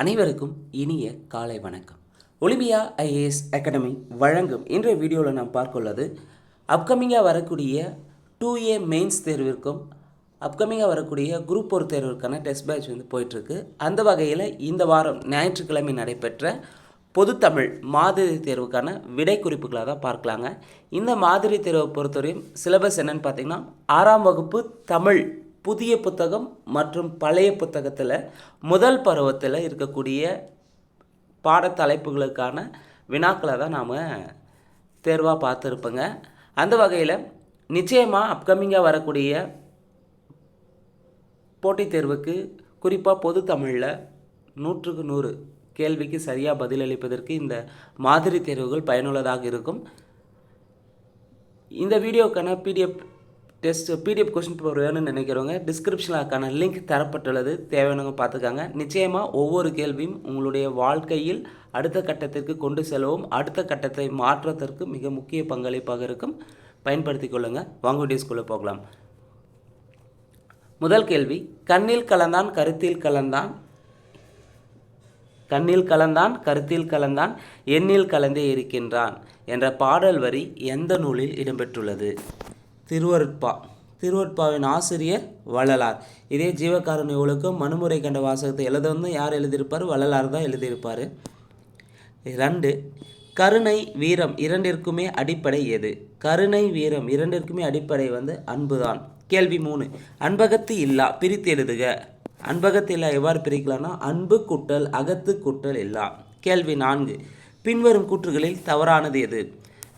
அனைவருக்கும் இனிய காலை வணக்கம். ஒலிம்பியா ஐஏஎஸ் அகாடமி வழங்கும் இன்றைய வீடியோவில் நாம் பார்க்க உள்ளது அப்கமிங்காக வரக்கூடிய 2A மெயின்ஸ் தேர்விற்கும் அப்கமிங்காக வரக்கூடிய குரூப் 1 தேர்விற்கான டெஸ்ட் பேட்ச் போயிட்டுருக்கு. அந்த வகையில் இந்த வாரம் ஞாயிற்றுக்கிழமை நடைபெற்ற பொதுத்தமிழ் மாதிரி தேர்வுக்கான விடை குறிப்புகளாக தான் பார்க்கலாங்க. இந்த மாதிரி தேர்வை பொறுத்தவரையும் சிலபஸ் என்னென்னு பார்த்தீங்கன்னா 6ஆம் வகுப்பு தமிழ் புதிய புத்தகம் மற்றும் பழைய புத்தகத்தில் முதல் பருவத்தில் இருக்கக்கூடிய பாடத்தலைப்புகளுக்கான வினாக்களை தான் நாம் தேர்வாக பார்த்துருப்போங்க. அந்த வகையில் நிச்சயமாக அப்கமிங்காக வரக்கூடிய போட்டித் தேர்வுக்கு குறிப்பாக பொது தமிழில் 100க்கு 100 கேள்விக்கு சரியாக பதிலளிப்பதற்கு இந்த மாதிரி தேர்வுகள் பயனுள்ளதாக இருக்கும். இந்த வீடியோக்கான பிடிஎஃப் கொஸ்டின் பேப்பர் வேணும்னு நினைக்கிறவங்க டிஸ்கிரிப்ஷனில் அதுக்கான லிங்க் தரப்பட்டுள்ளது, தேவையானவங்க பார்த்துக்காங்க. நிச்சயமாக ஒவ்வொரு கேள்வியும் உங்களுடைய வாழ்க்கையில் அடுத்த கட்டத்திற்கு கொண்டு செல்லவும் அடுத்த கட்டத்தை மாற்றுவதற்கு மிக முக்கிய பங்களிப்பாக இருக்கும். பயன்படுத்தி கொள்ளுங்கள். வாங்க வீடியோஸ்குள்ளே போகலாம். முதல் கேள்வி, கண்ணில் கலந்தான் கருத்தில் கலந்தான், கண்ணில் கலந்தான் கருத்தில் கலந்தான் எண்ணில் கலந்தே இருக்கின்றான் என்ற பாடல் வரி எந்த நூலில் இடம்பெற்றுள்ளது? திருவருட்பாவின் ஆசிரியர் வள்ளலார். இதே ஜீவகாருண்ய ஒழுக்கம் மனுமுறை கண்ட வாசகத்தை எழுத யார் எழுதியிருப்பார்? வள்ளலார் தான் எழுதியிருப்பார். 2, கருணை வீரம் இரண்டிற்குமே அடிப்படை எது? கருணை வீரம் இரண்டிற்குமே அடிப்படை அன்புதான். கேள்வி 3, அன்பகத்து இல்லா பிரித்து எழுதுக. அன்பகத்து இல்லா எவ்வாறு பிரிக்கலாம்னா அன்பு கூட்டல் அகத்து கூட்டல் இல்லா. கேள்வி 4, பின்வரும் கூற்றுகளில் தவறானது எது?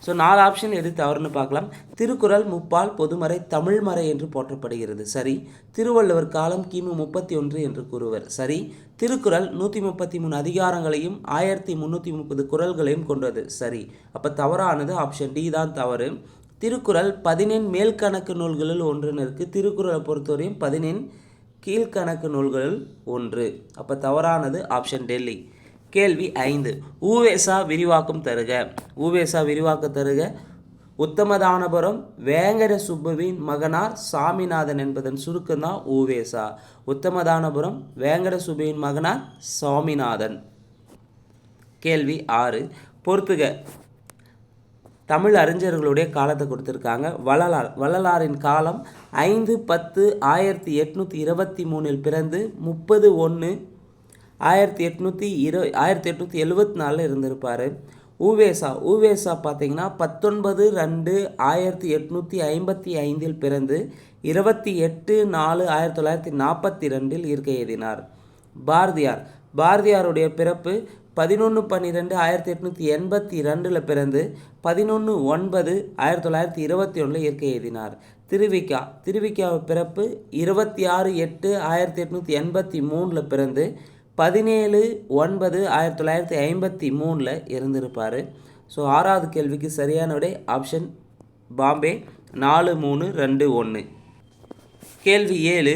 4 ஆப்ஷன் எது தவறுன்னு பார்க்கலாம். திருக்குறள் முப்பால் பொதுமறை தமிழ்மறை என்று போற்றப்படுகிறது, சரி. திருவள்ளுவர் காலம் கிமு 31 என்று கூறுவர், சரி. திருக்குறள் 133 அதிகாரங்களையும் 1330 குறள்களையும் கொண்டது, சரி. அப்போ தவறானது ஆப்ஷன் டி தான் தவறு. திருக்குறள் 14 மேல்கணக்கு நூல்களில் ஒன்றுன்னு இருக்குது. திருக்குறளை பொறுத்தவரையும் 14 கீழ்கணக்கு நூல்களில் ஒன்று. அப்போ தவறானது ஆப்ஷன் டெல்லி. கேள்வி 5, ஊவேசா விரிவாக்கம் தருக. ஊவேசா விரிவாக்கம் தருக. உத்தமதானபுரம் வேங்கட சுப்புவின் மகனார் சாமிநாதன் என்பதன் சுருக்கம்தான் ஊவேசா. உத்தமதானபுரம் வேங்கட சுப்புவின் மகனார் சாமிநாதன். கேள்வி 6, பொறுத்துக. தமிழ் அறிஞர்களுடைய காலத்தை கொடுத்துருக்காங்க. வள்ளலாரின் காலம் 5-10-1823 பிறந்து 30-1-1874 இருந்திருப்பார். ஊவேசா பார்த்தீங்கன்னா 19-2-1855 பிறந்து 28-4-1942 இயற்கை எழுதினார். பாரதியாருடைய பிறப்பு 11-12-1882 பிறந்து 11-9-1921 இயற்கை எழுதினார். திருவிக்கா பிறப்பு 26-8-1883 பிறந்து 17-9-1953 இருந்திருப்பார். 6வது கேள்விக்கு சரியான விடை ஆப்ஷன் பாம்பே 4-3-2-1. கேள்வி 7,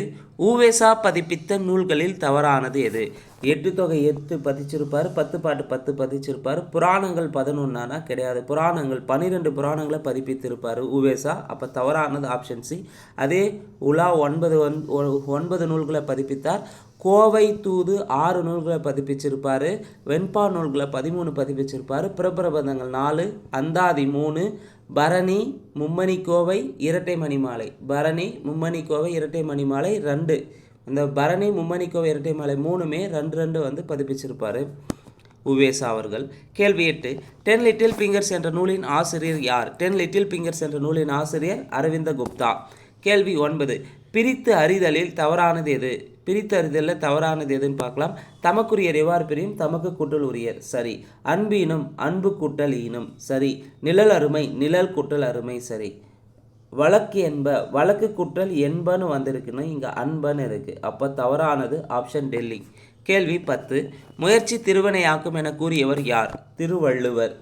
ஊவேசா பதிப்பித்த நூல்களில் தவறானது எது? 8 தொகை 8 பதிச்சிருப்பார், 10 பாட்டு 10 பதிச்சிருப்பார். புராணங்கள் 11 கிடையாது. புராணங்கள் 12 புராணங்களை பதிப்பித்திருப்பார் ஊவேசா. அப்போ தவறானது ஆப்ஷன் சி. அதே உலா 9 நூல்களை பதிப்பித்தார். கோவை தூது 6 நூல்களை பதிப்பிச்சிருப்பார். வெண்பா நூல்களை 13 பதிப்பிச்சிருப்பார். பிறப்பிரபந்தங்கள் 4, அந்தாதி 3, பரணி மும்மணி கோவை இரட்டை மணிமாலை. பரணி மும்மணி கோவை இரட்டை மணிமாலை 2. இந்த பரணி மும்மணி கோவை இரட்டை மாலை 3மே 2 பதிப்பிச்சிருப்பார் உவேசா அவர்கள். கேள்வி 8, 10 லிட்டில் ஃபிங்கர்ஸ் என்ற நூலின் ஆசிரியர் யார்? 10 லிட்டில் ஃபிங்கர்ஸ் என்ற நூலின் ஆசிரியர் அரவிந்த குப்தா. கேள்வி 9, பிரித்து அறிதலில் தவறானது எது? பிரித்து அறிதலில் தவறானது எதுன்னு பார்க்கலாம். தமக்குரியர் எவ்வாறு பிரியும்? தமக்கு கூட்டல் உரியர், சரி. அன்பீனும் அன்பு கூட்டல் ஈனும், சரி. நிழல் அருமை நிழல் கூட்டல் அருமை, சரி. வழக்கு கூட்டல் என்பன்னு வந்திருக்குன்னு இங்கே அன்பன்னு இருக்குது. அப்போ தவறானது ஆப்ஷன் டெல்லி. கேள்வி 10, முயற்சி திருவினையாக்கும் என கூறியவர் யார்? திருவள்ளுவர்.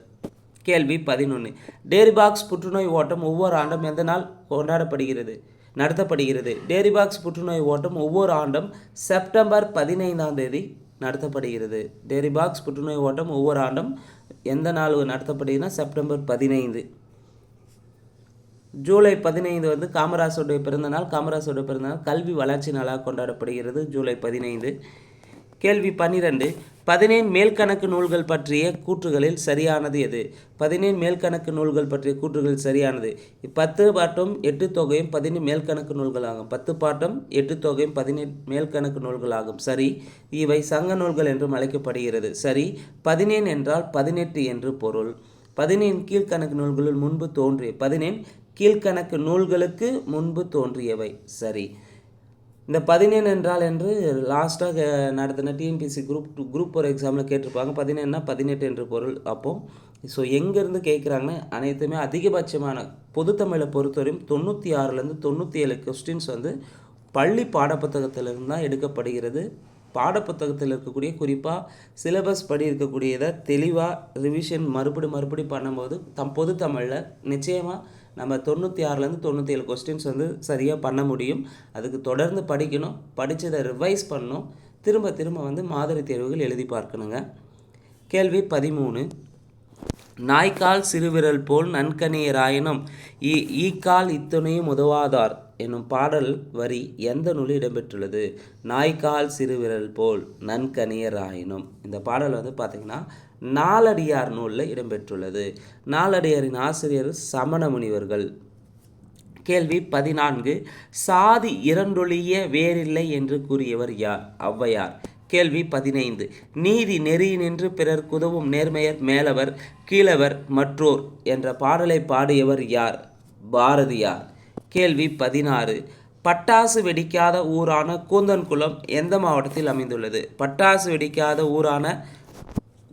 கேள்வி 11, டேரிபாக்ஸ் புற்றுநோய் ஓட்டம் ஒவ்வொரு ஆண்டும் எந்த நாள் நடத்தப்படுகிறது? டேரிபாக்ஸ் புற்றுநோய் ஓட்டம் ஒவ்வொரு ஆண்டும் செப்டம்பர் 15 நடத்தப்படுகிறது. டேரிபாக்ஸ் புற்றுநோய் ஓட்டம் ஒவ்வொரு ஆண்டும் எந்த நாள் நடத்தப்படுகிறதுனா செப்டம்பர் 15. ஜூலை 15 காமராசருடைய பிறந்தநாள். கல்வி வளர்ச்சி நாளாக கொண்டாடப்படுகிறது ஜூலை 15. கேள்வி 12. 17 மேல்கணக்கு நூல்கள் பற்றிய கூற்றுகளில் சரியானது எது? 17 மேல்கணக்கு நூல்கள் பற்றிய கூற்றுகளில் சரியானது 10 பாட்டும் 8 தொகையும் 17 மேல்கணக்கு நூல்களாகும். 10 பாட்டும் 8 தொகையும் 17 மேல்கணக்கு நூல்களாகும். சரி. இவை சங்க நூல்கள் என்றும் அழைக்கப்படுகிறது. சரி. 17 என்றால் 18 என்று பொருள். 17 கீழ்கணக்கு நூல்களில் முன்பு தோன்றிய 17 கீழ்கணக்கு நூல்களுக்கு முன்பு தோன்றியவை. சரி. இந்த 17 என்றால் என்று லாஸ்ட்டாக நடத்தின டிஎன்பிஎஸ்சி குரூப் ஒரு எக்ஸாமில் கேட்டிருப்பாங்க. 17னா 18 என்று பொருள். அப்போது ஸோ எங்கேருந்து கேட்குறாங்கன்னு அனைத்துமே அதிகபட்சமான பொதுத்தமிழை பொறுத்தவரையும் 96லேருந்து 97 கொஸ்டின்ஸ் வந்து பள்ளி பாடப்புத்தகத்திலிருந்து தான் எடுக்கப்படுகிறது. பாடப்புத்தகத்தில் இருக்கக்கூடிய குறிப்பாக சிலபஸ் படி இருக்கக்கூடியதை தெளிவாக ரிவிஷன் மறுபடி பண்ணும்போது பொதுத்தமிழில் நிச்சயமாக நம்ம 96லேருந்து 97 கொஸ்டின்ஸ் வந்து சரியாக பண்ண முடியும். அதுக்கு தொடர்ந்து படிக்கணும், படித்ததை ரிவைஸ் பண்ணணும், திரும்ப வந்து மாதிரி தேர்வுகள் எழுதி பார்க்கணுங்க. கேள்வி 13. நாய்க்கால் சிறுவிரல் போல் நன்கணியராயினும் ஈக்கால் இத்துணையும் உதவாதார் என்னும் பாடல் வரி எந்த நூலில் இடம்பெற்றுள்ளது? நாய்க்கால் சிறுவிரல் போல் நன்கணியராயினும் இந்த பாடல் வந்து பார்த்திங்கன்னா நாலடியார் நூலில் இடம்பெற்றுள்ளது. நாலடியாரின் ஆசிரியர் சமண முனிவர்கள். கேள்வி 14. சாதி இரண்டொழிய வேறில்லை என்று கூறியவர் யார்? ஔவையார். கேள்வி 15. நீதி நெறியினின்று பிறர்க்கு உதவும் நேர்மையர் மேலவர் கீழவர் மற்றோர் என்ற பாடலை பாடியவர் யார்? பாரதியார். கேள்வி 16. பட்டாசு வெடிக்காத ஊரான கூந்தன்குளம் எந்த மாவட்டத்தில் அமைந்துள்ளது? பட்டாசு வெடிக்காத ஊரான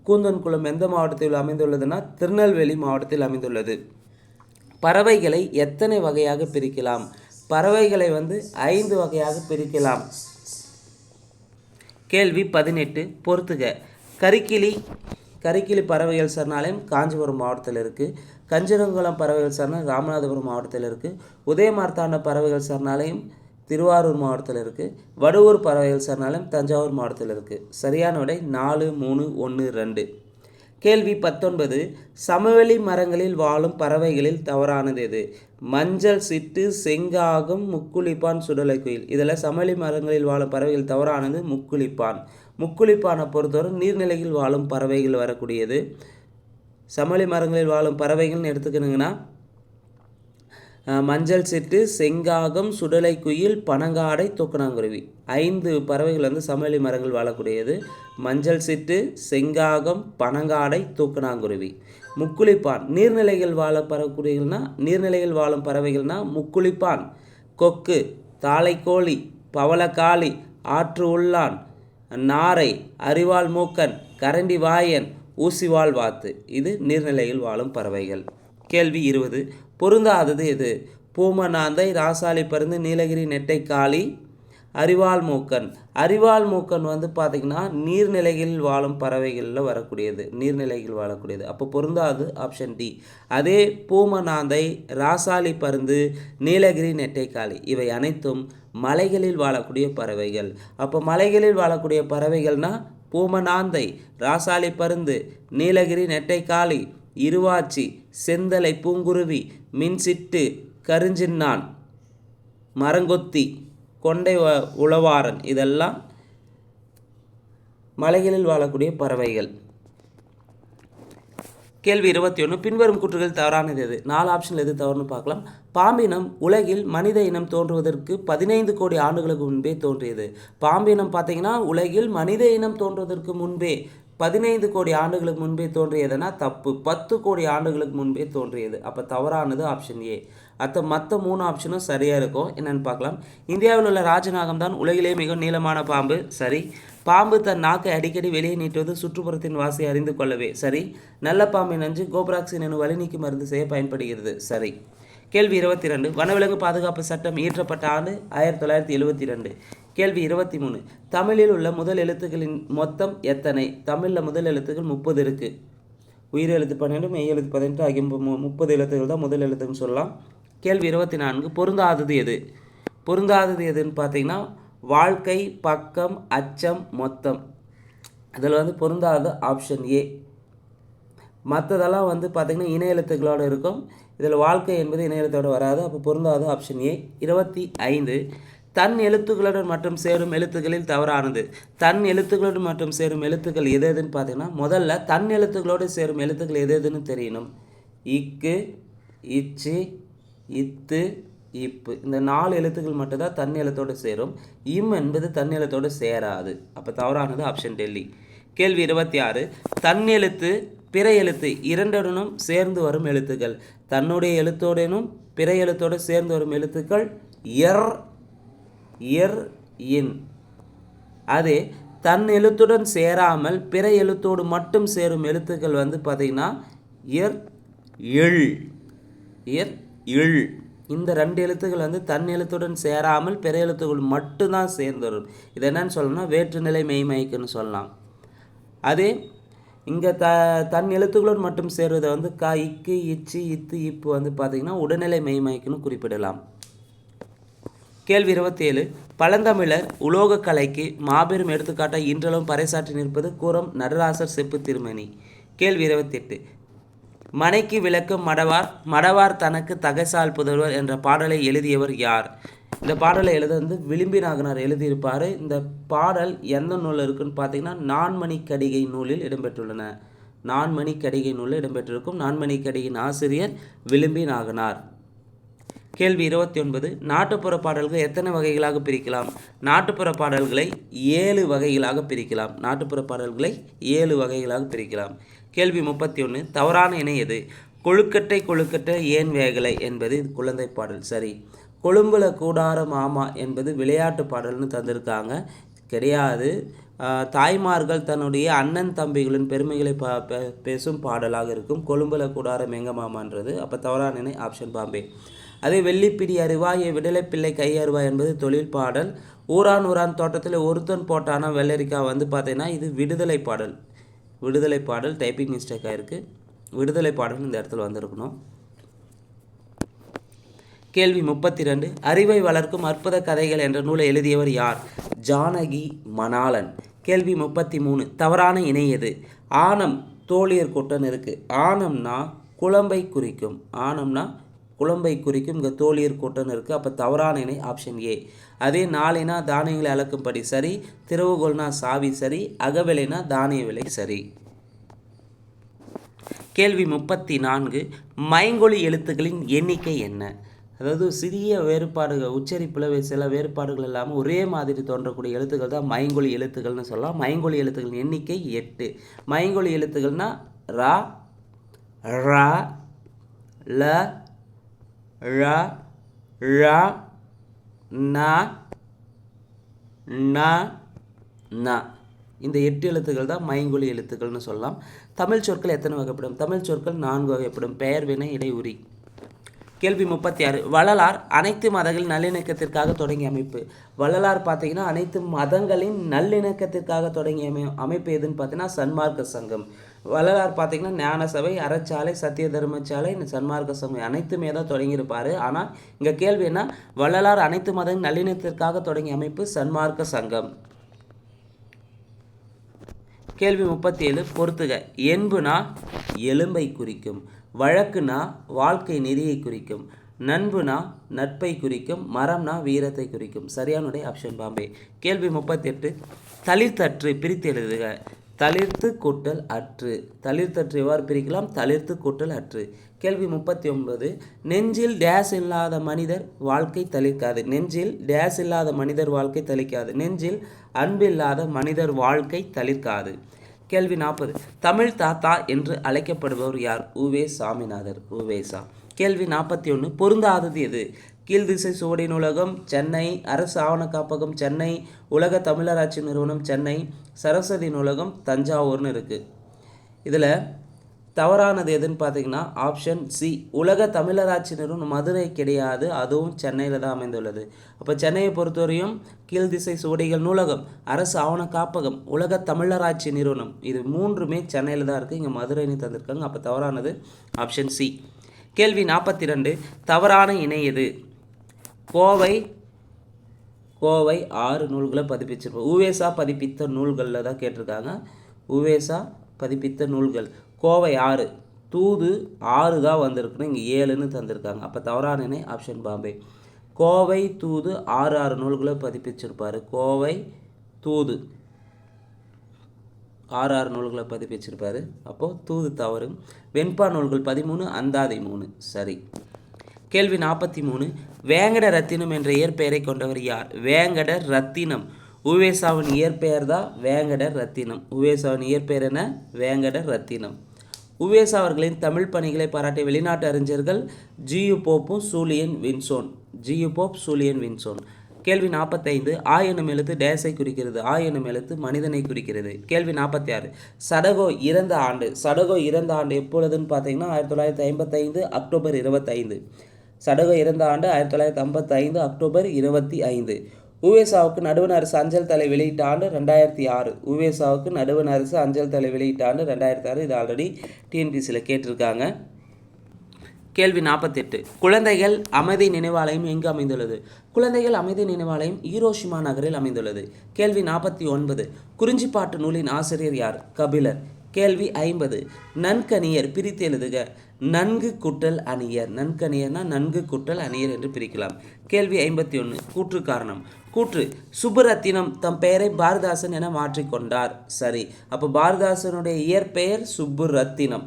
கூந்தன்குளம் எந்த மாவட்டத்தில் அமைந்துள்ளதுன்னா திருநெல்வேலி மாவட்டத்தில் அமைந்துள்ளது. பறவைகளை எத்தனை வகையாக பிரிக்கலாம்? பறவைகளை வந்து 5 வகையாக பிரிக்கலாம். கேள்வி 18. பொறுத்துக. கரிக்கிளி பறவைகள் சரணாலயம் காஞ்சிபுரம் மாவட்டத்தில் இருக்குது. கஞ்சனங்குளம் பறவைகள் சரணாலயம் ராமநாதபுரம் மாவட்டத்தில் இருக்குது. உதயமார்த்தாண்ட பறவைகள் சரணாலயம் திருவாரூர் மாவட்டத்தில் இருக்குது. வடுவூர் பறவைகள் சரணாலயம் தஞ்சாவூர் மாவட்டத்தில் இருக்குது. சரியான விடை 4, 3, 1, 2. கேள்வி 19. சமவெளி மரங்களில் வாழும் பறவைகளில் தவறானது எது? மஞ்சள் சிட்டு, செங்காகம், முக்குளிப்பான், சுடலை குயில். இதில் சமவெளி மரங்களில் வாழும் பறவைகள் தவறானது முக்குளிப்பான். முக்குளிப்பானை பொறுத்தவரை நீர்நிலையில் வாழும் பறவைகள் வரக்கூடியது. சமவெளி மரங்களில் வாழும் பறவைகள்னு எடுத்துக்கணுங்கன்னா மஞ்சள் சிட்டு, செங்காகம், சுடலை குயில், பனங்காடை, தூக்கணாங்குருவி. 5 பறவைகள் வந்து சமவெளி மரங்கள் வாழக்கூடியது. மஞ்சள் சிட்டு, செங்காகம், பனங்காடை, தூக்கணாங்குருவி. முக்குளிப்பான் நீர்நிலைகள் நீர்நிலையில் வாழும் பறவைகள்னா முக்குளிப்பான், கொக்கு, தாளைக்கோழி, பவளக்காளி, ஆற்று உள்ளான், நாரை, அரிவாள் மூக்கன், கரண்டி வாயன், ஊசிவால் வாத்து. இது நீர்நிலையில் வாழும் பறவைகள். கேள்வி 20. பொருந்தாதது எது? பூமநாந்தை, ராசாளி பருந்து, நீலகிரி நெட்டைக்காளி, அரிவாள் மூக்கன். அரிவாள் மூக்கன் வந்து பார்த்திங்கன்னா நீர்நிலைகளில் வாழும் பறவைகளில் வாழக்கூடியது. அப்போ பொருந்தாது ஆப்ஷன் டி. அதே பூமநாந்தை, ராசாளி பருந்து, நீலகிரி நெட்டைக்காளி இவை அனைத்தும் மலைகளில் வாழக்கூடிய பறவைகள். அப்போ மலைகளில் வாழக்கூடிய பறவைகள்னால் பூமநாந்தை, ராசாளி பருந்து, நீலகிரி நெட்டைக்காளி, இருவாச்சி, செந்தலை பூங்குருவி, மின்சிட்டு, கருஞ்சின்னான், மரங்கொத்தி, கொண்டை உளவாரன் இதெல்லாம் மலைகளில் வாழக்கூடிய பறவைகள். கேள்வி 21. பின்வரும் கூற்றுகள் தவறானது எது? 4 ஆப்ஷனில் எது தவறுன்னு பார்க்கலாம். பாம்பினம் உலகில் மனித இனம் தோன்றுவதற்கு 15 கோடி ஆண்டுகளுக்கு முன்பே தோன்றியது. பாம்பினம் பார்த்தீங்கன்னா உலகில் மனித இனம் தோன்றுவதற்கு முன்பே 15 கோடி ஆண்டுகளுக்கு முன்பே தோன்றியதுன்னா தப்பு. 10 கோடி ஆண்டுகளுக்கு முன்பே தோன்றியது. அப்போ தவறானது ஆப்ஷன் ஏ. மற்ற 3 ஆப்ஷனும் சரியாக இருக்கும். என்னென்னு பார்க்கலாம். இந்தியாவில் உள்ள ராஜநாகம் தான் உலகிலேயே மிக நீளமான பாம்பு. சரி. பாம்பு தன் நாக்கை அடிக்கடி வெளியே நீட்டுவது சுற்றுப்புறத்தின் வாசியை அறிந்து கொள்ளவே. சரி. நல்ல பாம்பின் நஞ்சு கோப்ராக்சின் எனும் வலி நீக்கி மருந்து செய்ய பயன்படுகிறது. சரி. கேள்வி 22. வனவிலங்கு பாதுகாப்பு சட்டம் இயற்றப்பட்ட ஆண்டு 1972. கேள்வி 23. தமிழில் உள்ள முதல் எழுத்துக்களின் மொத்தம் எத்தனை? தமிழில் முதல் எழுத்துக்கள் 30 இருக்குது. உயிர் எழுத்து 12, மெய் எழுத்து 18 ஆகிய 30 எழுத்துக்கள் தான் முதல் எழுத்துன்னு சொல்லலாம். கேள்வி 24. பொருந்தாதது எது? பொருந்தாதது எதுன்னு பார்த்தீங்கன்னா வாழ்க்கை, பக்கம், அச்சம், மொத்தம். அதில் வந்து பொருந்தாதது ஆப்ஷன் ஏ. மற்றதெல்லாம் வந்து பார்த்திங்கன்னா இணை எழுத்துக்களோடு இருக்கும். இதில் வாழ்க்கை என்பது இணை எழுத்தோடு வராது. அப்போ பொருந்தாதது ஆப்ஷன் ஏ. 25. தன் எழுத்துக்களுடன் மற்றும் சேரும் எழுத்துக்களில் தவறானது. தன் எழுத்துக்களுடன் மற்றும் சேரும் எழுத்துக்கள் எது எதுன்னு பார்த்தீங்கன்னா, முதல்ல தன் எழுத்துக்களோடு சேரும் எழுத்துக்கள் எது எதுன்னு தெரியணும். இக்கு, இச்சு, இத்து, இப்பு, இந்த 4 எழுத்துக்கள் மட்டும்தான் தன் எழுத்தோடு சேரும். இம் என்பது தன் எழுத்தோடு சேராது. அப்போ தவறானது ஆப்ஷன் டெல்லி. கேள்வி 26. தன் எழுத்து பிற எழுத்து இரண்டுடனும் சேர்ந்து வரும் எழுத்துக்கள். தன்னுடைய எழுத்தோடனும் பிற எழுத்தோடு சேர்ந்து வரும் எழுத்துக்கள் எர், எர், இன். அதே தன் எழுத்துடன் சேராமல் பிற எழுத்தோடு மட்டும் சேரும் எழுத்துக்கள் பார்த்திங்கன்னா எர், எள், எர், எள். இந்த 2 எழுத்துக்கள் தன் எழுத்துடன் சேராமல் பிற எழுத்துக்கள் மட்டும்தான் சேர்ந்து வரும். இது என்னன்னு சொல்லணும்னா வேற்றுநிலை மெய்மயக்குன்னு சொல்லலாம். அதே இங்கே தன் எழுத்துக்களோடு மட்டும் சேருவதை க, இக்கு, இச்சு, இத்து, இப்பு பார்த்திங்கன்னா உடல்நிலை மெய்மயக்குன்னு குறிப்பிடலாம். கேள்வி 27. பழந்தமிழர் உலோக கலைக்கு மாபெரும் எடுத்துக்காட்டாக இன்றளவும் பறைசாற்றி நிற்பது கூரம் நடராசர் செப்பு திருமணி. கேள்வி 28. மனைக்கு விளக்கும் மடவார், மடவார் தனக்கு தகைசால் புதல்வர் என்ற பாடலை எழுதியவர் யார்? இந்த பாடலை எழுத விளிம்பி நாகனார் எழுதியிருப்பார். இந்த பாடல் எந்த நூலில் இருக்குன்னு பார்த்தீங்கன்னா நான்மணிக்கடிகை நூலில் இடம்பெற்றுள்ளன. நான்மணிக்கடிகை நூலில் இடம்பெற்றிருக்கும். நான்மணிக்கடிகையின் ஆசிரியர் விளிம்பி நாகனார். கேள்வி 29. நாட்டுப்புற பாடல்கள் எத்தனை வகைகளாக பிரிக்கலாம்? நாட்டுப்புற பாடல்களை 7 வகைகளாக பிரிக்கலாம். நாட்டுப்புற பாடல்களை 7 வகைகளாக பிரிக்கலாம். கேள்வி 31. தவறான இணை எது? கொழுக்கட்டை கொழுக்கட்டை ஏன் வேகலை என்பது குழந்தை பாடல். சரி. கொழும்புல கூடார மாமா என்பது விளையாட்டு பாடல்னு தந்திருக்காங்க. கிடையாது. தாய்மார்கள் தன்னுடைய அண்ணன் தம்பிகளின் பெருமைகளை பேசும் பாடலாக இருக்கும் கொழும்புல கூடாரம் எங்க மாமான்றது. அப்போ தவறான இணை ஆப்ஷன் பாம்பே. அதே வெள்ளிப்பிடி அருவாய் விடலைப்பிள்ளை கை அருவாய் என்பது தொழில் பாடல். ஊரான் ஊரான் தோட்டத்தில் ஒருத்தன் போட்டானா வெள்ளரிக்காய் பார்த்தீங்கன்னா இது விடுதலை பாடல். விடுதலை பாடல் டைப்பிங் மிஸ்டேக்காக இருக்குது. விடுதலை பாடல் இந்த இடத்துல வந்திருக்கணும். கேள்வி 32. அறிவை வளர்க்கும் அற்புத கதைகள் என்ற நூலை எழுதியவர் யார்? ஜானகி மணாளன். கேள்வி 33. தவறான இணை எது? ஆனம் தோழியர் கூட்டம் இருக்குது. ஆனம்னா குழம்பை குறிக்கும். ஆனம்னா குழம்பை குறிக்கும். இங்கே தோழியர் கூட்டம் இருக்குது. அப்போ தவறான இணை ஆப்ஷன் ஏ. அதே நாளினா தானியங்களை அளக்கும்படி சரி. திறவுகோல்னா சாவி சரி. அகவிலைனா தானிய விலை சரி. கேள்வி 34. மைங்கொலி எழுத்துக்களின் எண்ணிக்கை என்ன? அதாவது சிறிய வேறுபாடுகள் உச்சரிப்பில் சில வேறுபாடுகள் இல்லாமல் ஒரே மாதிரி தோன்றக்கூடிய எழுத்துக்கள் தான் மைங்கொலி எழுத்துக்கள்னு சொல்லலாம். மைங்கொலி எழுத்துக்களின் எண்ணிக்கை 8. மைங்கொலி எழுத்துக்கள்னா ரா, ரா, ல, ழ, ழ, ந, ந, ந. இந்த 8 எழுத்துக்கள் தான் மைங்கொலி எழுத்துக்கள்னு சொல்லலாம். தமிழ் சொற்கள் எத்தனை வகைப்படும்? தமிழ் சொற்கள் 4 வகைப்படும். பெயர், வினை, இடை, உரி. கேள்வி 36. வள்ளலார் அனைத்து மதங்களின் நல்லிணக்கத்திற்காக தொடங்கிய அமைப்பு. வள்ளலார் பார்த்தீங்கன்னா அனைத்து மதங்களின் நல்லிணக்கத்திற்காக தொடங்கிய அமைப்பு எதுன்னு பார்த்தீங்கன்னா சன்மார்க்க சங்கம். வள்ளலார் பார்த்தீங்கன்னா ஞான சபை, அறச்சாலை, சத்திய தர்மசாலை, சன்மார்க்க சங்கம் அனைத்துமே தான் தொடங்கியிருப்பார். ஆனால் இங்கே கேள்வி என்ன? வள்ளலார் அனைத்து மதங்களின் நல்லிணக்கத்திற்காக தொடங்கிய அமைப்பு சன்மார்க்க சங்கம். கேள்வி 37. பொறுத்துக. என்புனா எலும்பை குறிக்கும். வழக்குனா வாழ்க்கை நெறியை குறிக்கும். நண்புனா நட்பை குறிக்கும். மரம்னா வீரத்தை குறிக்கும். சரியானுடைய ஆப்ஷன் பாம்பே. கேள்வி 38. தளிர்த்தற்று பிரித்து எழுதுக. தளிர்த்து கூட்டல் அற்று. தளிர்த்தற்று எவ்வாறு பிரிக்கலாம்? தளிர்த்து கூட்டல் அற்று. கேள்வி 39. நெஞ்சில் டேஸ் இல்லாத மனிதர் வாழ்க்கை தளிர்க்காது. நெஞ்சில் டேஸ் இல்லாத மனிதர் வாழ்க்கை தளிக்காது. நெஞ்சில் அன்பில்லாத மனிதர் வாழ்க்கை தளிர்க்காது. கேள்வி 40. தமிழ் தாத்தா என்று அழைக்கப்படுபவர் யார்? உவே சாமிநாதர். உவேசா. கேள்வி 41. பொருந்தாதது எது? கீழ்திசை சுவடி நூலகம் சென்னை, அரசு ஆவண காப்பகம் சென்னை, உலக தமிழராட்சி நிறுவனம் சென்னை, சரஸ்வதி நூலகம் தஞ்சாவூர்னு இருக்குது. இதில் தவறானது எதுன்னு பார்த்தீங்கன்னா ஆப்ஷன் சி. உலக தமிழராட்சி நிறுவனம் மதுரை கிடையாது, அதுவும் சென்னையில் தான் அமைந்துள்ளது. அப்போ சென்னையை பொறுத்தவரையும் கீழ்திசை சுவடிகள் நூலகம், அரசு ஆவண காப்பகம், உலக தமிழராட்சி நிறுவனம் இது 3மே சென்னையில் தான் இருக்குது. இங்கே மதுரைன்னு தந்திருக்காங்க. அப்போ தவறானது ஆப்ஷன் சி. கேள்வி 42. தவறான இணை எது? கோவை 6 நூல்களை பதிப்பிச்சிருப்போம். உவேசா பதிப்பித்த நூல்களில் தான் கேட்டிருக்காங்க. உவேசா பதிப்பித்த நூல்கள் கோவை 6, தூது 6 தான் வந்திருக்குன்னு இங்கே 7ன்னு தந்திருக்காங்க. அப்போ தவறான இணை ஆப்ஷன் பாம்பே. கோவை தூது 6 நூல்களை பதிப்பிச்சிருப்பார். கோவை தூது 6 நூல்களை பதிப்பிச்சிருப்பார். அப்போது தூது தவறு. வெண்பா நூல்கள் 13, அந்தாதி 3 சரி. கேள்வி 43. வேங்கட ரத்தினம் என்ற இயற்பெயரை கொண்டவர் யார்? வேங்கட ரத்தினம் உவேசாவின் இயற்பெயர் தான் வேங்கட ரத்தினம். உவேசாவின் இயற்பெயர் என்ன? வேங்கட ரத்தினம். உவேசா அவர்களின் தமிழ் பணிகளை பாராட்டிய வெளிநாட்டு அறிஞர்கள் ஜியு போப்பும் Julien Vinson. G U Pope, Julien Vinson. கேள்வி 45. ஆ எனும் எழுத்து டேஸை குறிக்கிறது. ஆ எனும் எழுத்து மனிதனை குறிக்கிறது. கேள்வி 46. சடகோ இறந்த ஆண்டு. சடகோ இறந்த ஆண்டு எப்பொழுதுன்னு பார்த்தீங்கன்னா 1955 அக்டோபர் 25. சடகோ இறந்த ஆண்டு 1955 அக்டோபர் 25. உவேசாவுக்கு நடுவண் அரசு அஞ்சல் தலை வெளியிட்ட ஆண்டு 2006. உவேசாவுக்கு நடுவண் அரசு அஞ்சல் தலை வெளியிட்ட ஆண்டு 2006. இது ஆல்ரெடி டிஎன்பிசியில் கேட்டிருக்காங்க. கேள்வி 48. குழந்தைகள் அமைதி நினைவாலயம் எங்கு அமைந்துள்ளது? குழந்தைகள் அமைதி நினைவாலயம் ஈரோஷிமா நகரில் அமைந்துள்ளது. கேள்வி 49. குறிஞ்சிப்பாட்டு நூலின் ஆசிரியர் யார்? கபிலர். கேள்வி 50. நன்கணியர் பிரித்து எழுதுக. நன்கு குட்டல் அணியர். நன்கணியர்னா நன்கு குட்டல் அணியர் என்று பிரிக்கலாம். கேள்வி 51. கூற்று காரணம். கூற்று சுப்புரத்தினம் தம் பெயரை பாரதிதாசன் என மாற்றிக்கொண்டார். சரி. அப்போ பாரதிதாசனுடைய இயற்பெயர் சுப்புரத்தினம்.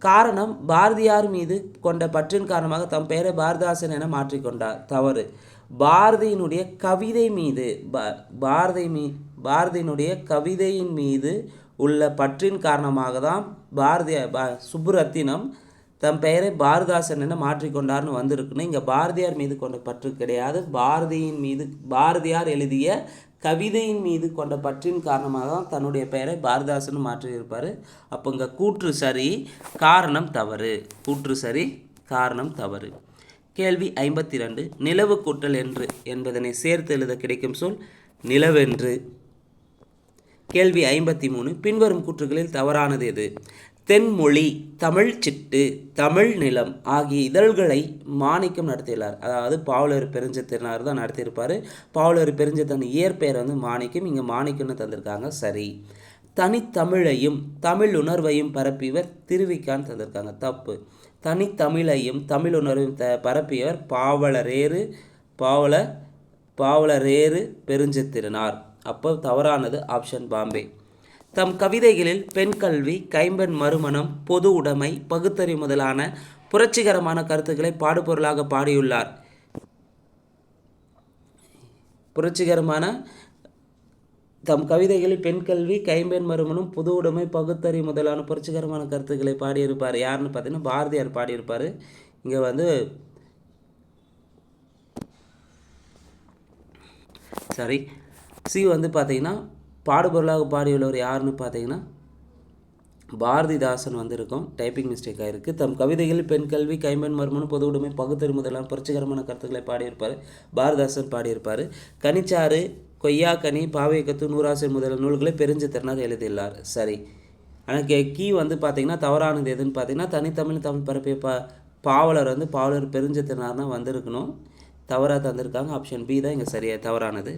காரணம் பாரதியார் மீது கொண்ட பற்றின் காரணமாக தம் பெயரை பாரதிதாசன் என மாற்றிக்கொண்டார். தவறு. பாரதியினுடைய கவிதை மீது பாரதியினுடைய கவிதையின் மீது உள்ள பற்றின் காரணமாக தான் சுப்புரத்தினம் தம் பெயரை பாரதிதாசன் என மாற்றிக்கொண்டார்னு வந்திருக்குன்னு. இங்கே பாரதியார் மீது கொண்ட பற்று கிடையாது. பாரதியார் எழுதிய கவிதையின் மீது கொண்ட பற்றின் காரணமாக தான் தன்னுடைய பெயரை பாரதிதாசன் மாற்றியிருப்பார். அப்போ இங்கே கூற்று சரி, காரணம் தவறு. கூற்று சரி, காரணம் தவறு. கேள்வி 52. நிலவு கூட்டல் என்று என்பதனை சேர்த்து எழுத கிடைக்கும் சொல் நிலவென்று. கேள்வி 53. பின்வரும் கூற்றுகளில் தவறானது எது? தென்மொழி, தமிழ் சிட்டு, தமிழ் நிலம் ஆகிய இதழ்களை மாணிக்கம் நடத்தியுள்ளார். அதாவது பாவலர் பெருஞ்சத்தினார் தான் நடத்தியிருப்பார். பாவலர் பெருஞ்சத்தன் இயற்பெயர் மாணிக்கம். இங்கே மாணிக்கம்னு தந்திருக்காங்க. சரி. தனித்தமிழையும் தமிழ் உணர்வையும் பரப்பியவர் திருவிக்கான்னு தந்திருக்காங்க. தப்பு. தனித்தமிழையும் தமிழ் உணர்வையும் பரப்பியவர் பாவலரேறு பெருஞ்சத்தினார். அப்போ தவறானது ஆப்ஷன் பாம்பே. தம் கவிதைகளில் பெண் கல்வி, கைம்பெண் மறுமணம், பொது உடைமை, பகுத்தறிவு முதலான புரட்சிகரமான கருத்துக்களை பாடுபொருளாக பாடியுள்ளார். தம் கவிதைகளில் பெண் கல்வி, கைம்பெண் மறுமணம், பொது உடைமை, பகுத்தறிவு முதலான புரட்சிகரமான கருத்துக்களை பாடியிருப்பார். யாருன்னு பார்த்தீங்கன்னா பாரதியார் பாடியிருப்பார். இங்கே சரி. சி பார்த்தீங்கன்னா பாடுபொருளாக பாடியுள்ளவர் யாருன்னு பார்த்தீங்கன்னா பாரதிதாசன் இருக்கும். டைப்பிங் மிஸ்டேக் ஆகிருக்கு. தம் கவிதைகளில் பெண் கல்வி, கைம்பெண் மறுமணம், பொது உடைமை, பகுத்தறிவு முதலான புரட்சிகரமான கருத்துக்களை பாடியிருப்பார். பாரதிதாசன் பாடியிருப்பார். கனிச்சாறு, கொய்யாக்கனி, பாவையக்கத்து, நூறாசிரியர் முதல் நூல்களை பெருஞ்சத்தினார் எழுதியுள்ளார். சரி. ஆனால் கீ பார்த்தீங்கன்னா தவறானது எதுன்னு பார்த்தீங்கன்னா தனித்தமிழ் தமிழ் பரப்பிய பாவலர் பெருஞ்சத்தினார்னா வந்திருக்கணும். தவறாக தந்திருக்காங்க. ஆப்ஷன் பி தான் இங்கே சரியாக தவறானது.